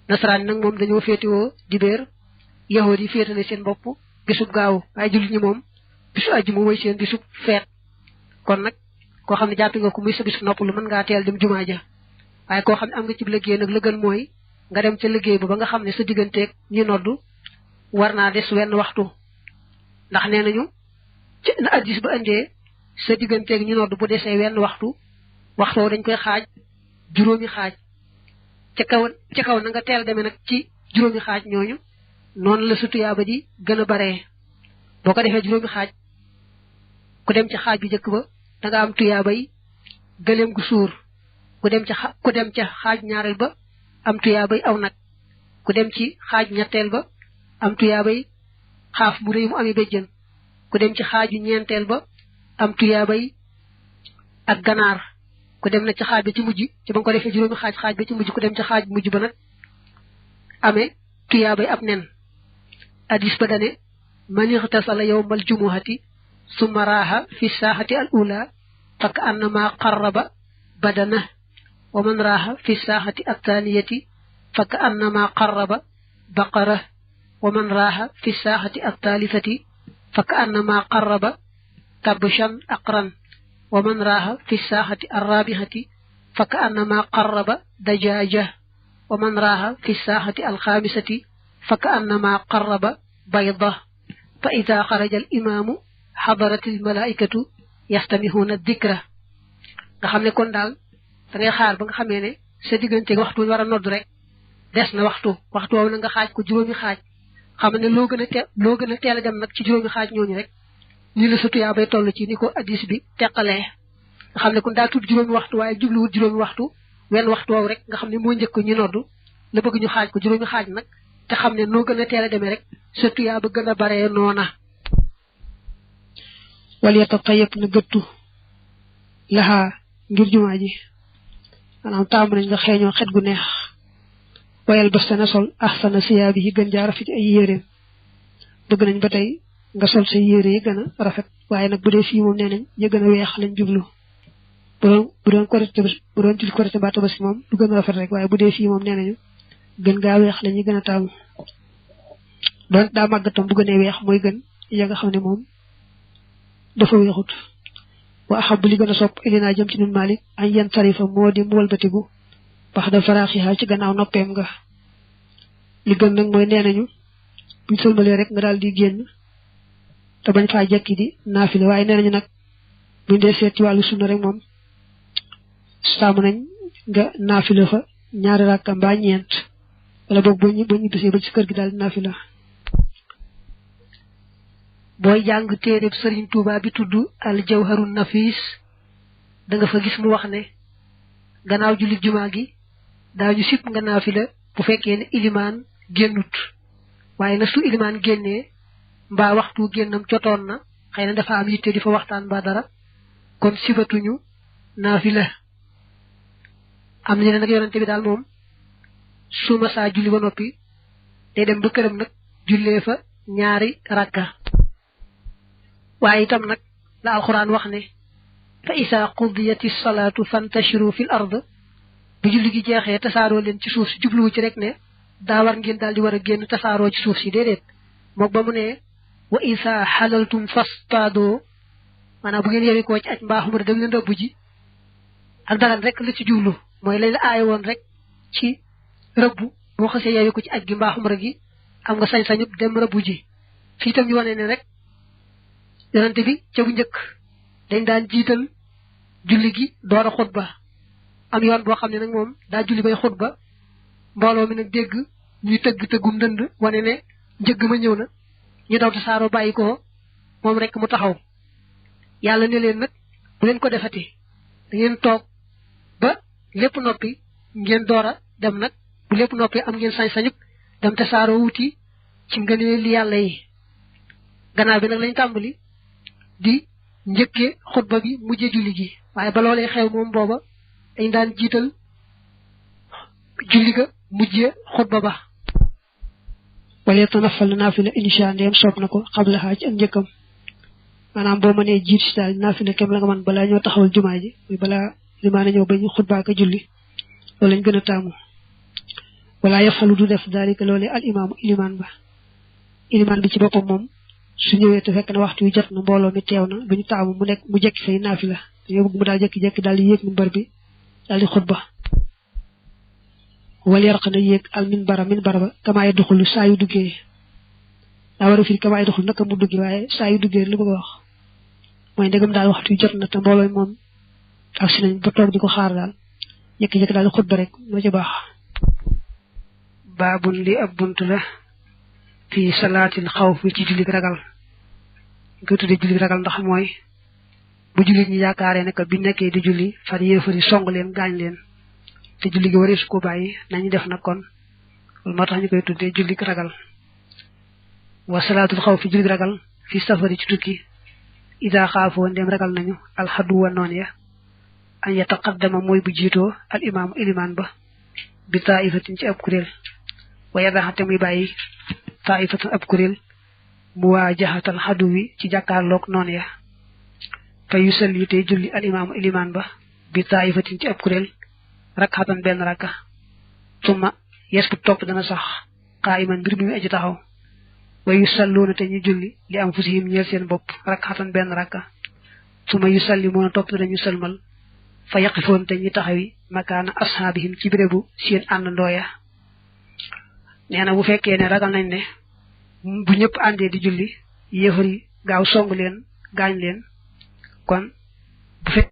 nasaraan nag moom dañoo féetewoo dibéer yahood yi féetale seen bopp bisub gaaw waaye julit ñi moom bisu ajuma mooy seen bisub feet kon nag koo xam ne jàppi nga ko muy sa bisu noppalu mën ngaa teel dem jumaa ja waaye koo xam ne am nga ci liggéey nag la gën mooy nga dem ca liggéey ba nga xam ne sa digganteeg ñi noddu war naa des wenn waxtu ndax nee nañu ci na addis ba indee sa digganteeg ñu nodd bu desee wenn waxtu dañ koy xaaj juróomi xaaj ca kaw na nga teel demee nag ci juróomi xaaj ñooñu noonu la sa tuyaaba di gën a baree boo ko defee juróomi xaaj ku dem ci xaaj bi njëkk ba da nga am tuyaabay gëléem gu suur ku dem ca xaaj ñaareel ba am tuyaabay aw nag ku dem ci xaaj ñetteel ba am tuyaabay xaaf bu rëy mu amee béjjën ku dem ci xaaju ñeenteel ba am tuyaabay ak ganaar ku dem na ci xaaj ba ci mujj ci ba nga ko defee juróomi xaaj ba ci mujj ku dem ci xaaj mujj ba nag amee tuyaabay ab nen hadis ba dane man ixtasala yawmal jumuhati summa raaha fi saaxati al ula fakk annama qarraba badana wa man raaha fi saaxati al thaniyati fakk annama qarraba baqara wa man raaha fi saaxati al thalithati fakk annama qarraba kabshan aqran wa man raaha fi saaxati al rabihati fakk annama qarraba dajaja wa man raaha fi saaxati al xaamisati fakk annama qarraba bayda fa ida xaraja al imaamu xadarat al malaikatu yastamihuna dikra nga xam ne kon daal da ngay xaar ba nga xamee ne sa diggante waxtu war a nodd rek des na waxtu woowu na nga xaaj ko juróomi xaaj xam ne loo gën a teel a dem nag ci juróomi xaaj ñooñu rek ni la sa tuyaa bay toll ci ni ko addis bi teqalee nga xam ne kon daa tudd juróomi waxtu waaye jubluwut juróomi waxtu wenn waxtu woowu rek nga xam ne moo njëkk ñu noddu la bëgg ñu xaaj ko juróomi xaaj nag te xam ne noo gën a teel a demee rek sa tuyaa ba gën a baree noona wal yatatayab na gëttu laxaa ngir jumaa ji maanaam taamu nañ nga xeeñoo xet gu neex wayal bas na sol ahsana siyaabi yi gën jaa rafet ay yéreem bëgg nañ ba tey nga sol sa yére yi gën a rafet waaye nag bu dee fii moom nee nañ ya gën a weex lañ jublu bu doon ci korite mbaa tabaski moom du gën a rafet rek waaye bu dee fii moom nee nañu gën gaa weex la ñuy gën a taamu doon daa màggatam bu gënee weex mooy gën ya nga xam ne moom dafa weexut wa axabu li gën a sopp ilinaa jëm ci nun Malik añ yan tarifa moo di mu walbatigu bax da faraaxiha ci gannaaw noppeem nga li gën nag mooy nee nañu buñ sëlmalee rek nga daal di génn te bañ faa jekki di naafila waaye nee nañu nag buñ dee seet ci wàllu sunna rek moom saamu nañ nga naafila fa ñaari rakka mbaa ñeent wala boog boo ñibbisee ba ci kër gi daal di naafila booy jàng téereb Sëriñ Tuuba bi tudd al jawharun nafis da nga fa gis mu wax ne gannaaw julli jumaa gi daañu sip nga naafila bu fekkee ne ilimaan génnut waaye nag su ilimaan génnee mbaa waxtu génnam jotoon na xëy na dafa am yitte di fa waxtaan mbaa dara kon sibatuñu naafila am na nag yonente bi daal moom su ma saa julli ba noppi day dem ba këram nag jullee fa ñaari rakka waaye itam nag la alxuraan wax ne fa isa qudiyati salaatu fantashiru fil ard bu julli gi jeexee tasaaroo leen ci suuf si jubluwu ci rek ne daa war ngeen daal di war a génn tasaaroo ci suuf si déedéet moog ba mu ne wa isa halaltum fastado manam bu ngeen yewi ko ci aj mbaa xumra dem leen rëbb ji ak dagan rek la ci jublu mooy lañ la aaye woon rek ci rëbb boo xasee yewi ko ci aj gi mbaa xumra gi am nga sañ-sañu dem rëbb ji fii tam ñu wane ne rek yonante bi ca bu njëkk dañ daan jiital julli gi door a xutba am yoon boo xam ne nag moom daa julli bay xutba mbooloo mi nag dégg ñuy tëgg tëggum ndënd wane ne njëgg ma ñëw na ñu daw tasaaroo bàyyi ko moom rek mu taxaw yàlla ne leen nag bu leen ko defati da ngeen toog ba lépp noppi ngeen door a dem nag bu lépp noppi am ngeen sañ-sañub dem tasaaroo wuti ci ngëneel li yàlla yi gannaaw bi nag lañ tàmbali di njëkke xutba bi mujjee julli gi waaye ba loolee xew moom booba dañ daan jiital julli ga mujjee xutba ba wala tanafal naafila insha ndem soob na ko xabla xaaj ak njëkkam maanaam boo mënee jiit si daal naafila kem la nga man balaa ñoo taxawal jumaa ji muy balaa limaana ñëw ba ñu xutbaa ka julli loolu lañ gën a taamu wala yafalu du def daalika loolee al imaamu ilimaan bi ci boppam moom su ñëwee te fekk na waxtu wi jot na mbooloo mi teew na duñu taamu mu nekk mu jekki fay naafila dañoo bëgg mu daal jekki-jekki daal di yéeg minbar bi daal di xutba wala yarqa na yéeg al minbara ba kamaay duxulu saa yu duggee daa war a firi kamaay duxul naka mu duggee waaye saa yu duggee li bëgg a wax mooy ndegam daal waxtu wi jot na te mbooloo moom ak si nañ ba toog di ko xaar daal jekki-jekki daal di xutba rek moo ci baax baabun li ab bunt la fi salaatil xawf ci julli ragal ko tudde julli ragal ndax mooy bu julli ñi yaakaaree ne bi nekkee di julli far yéefari song leen gaañ leen te julli gi wareesu ko bàyyi nañu def na kon loolu moo tax ñu koy tuddee julli ragal wa salaatul xawf julli ragal fi safari ci tukki ida xaafoo ndem ragal nañu alxadu wa noon ya an yataqaddama mooy bu jiitoo al imaamu ilimaan ba bi taifatin ci ab kuréel wa yadaxate muy bàyyi taifatan ab kuréel muwaajahatal xadu wi ci jàkkaarloog noon ya fa yusalli tey julli al imaamu ilimaan ba bi taifatin ci ab kuréel rakxatan benn rakka summa yesku topp dana sax qaa'iman mbir mi aji taxaw wa yusalluuna te ñu julli li anfusihim ñeel seen bopp rakxatan benn rakka summa yusallimuuna topp dañu sëlmal fa yaqifoon te ñu taxawi makaana ashaabihim ci bérébu seen àndandoo ya nee na bu fekkee ne ragal nañ ne bu ñëpp àndee di julli yéefar yi gaaw song leen gaañ leen kon bu fekk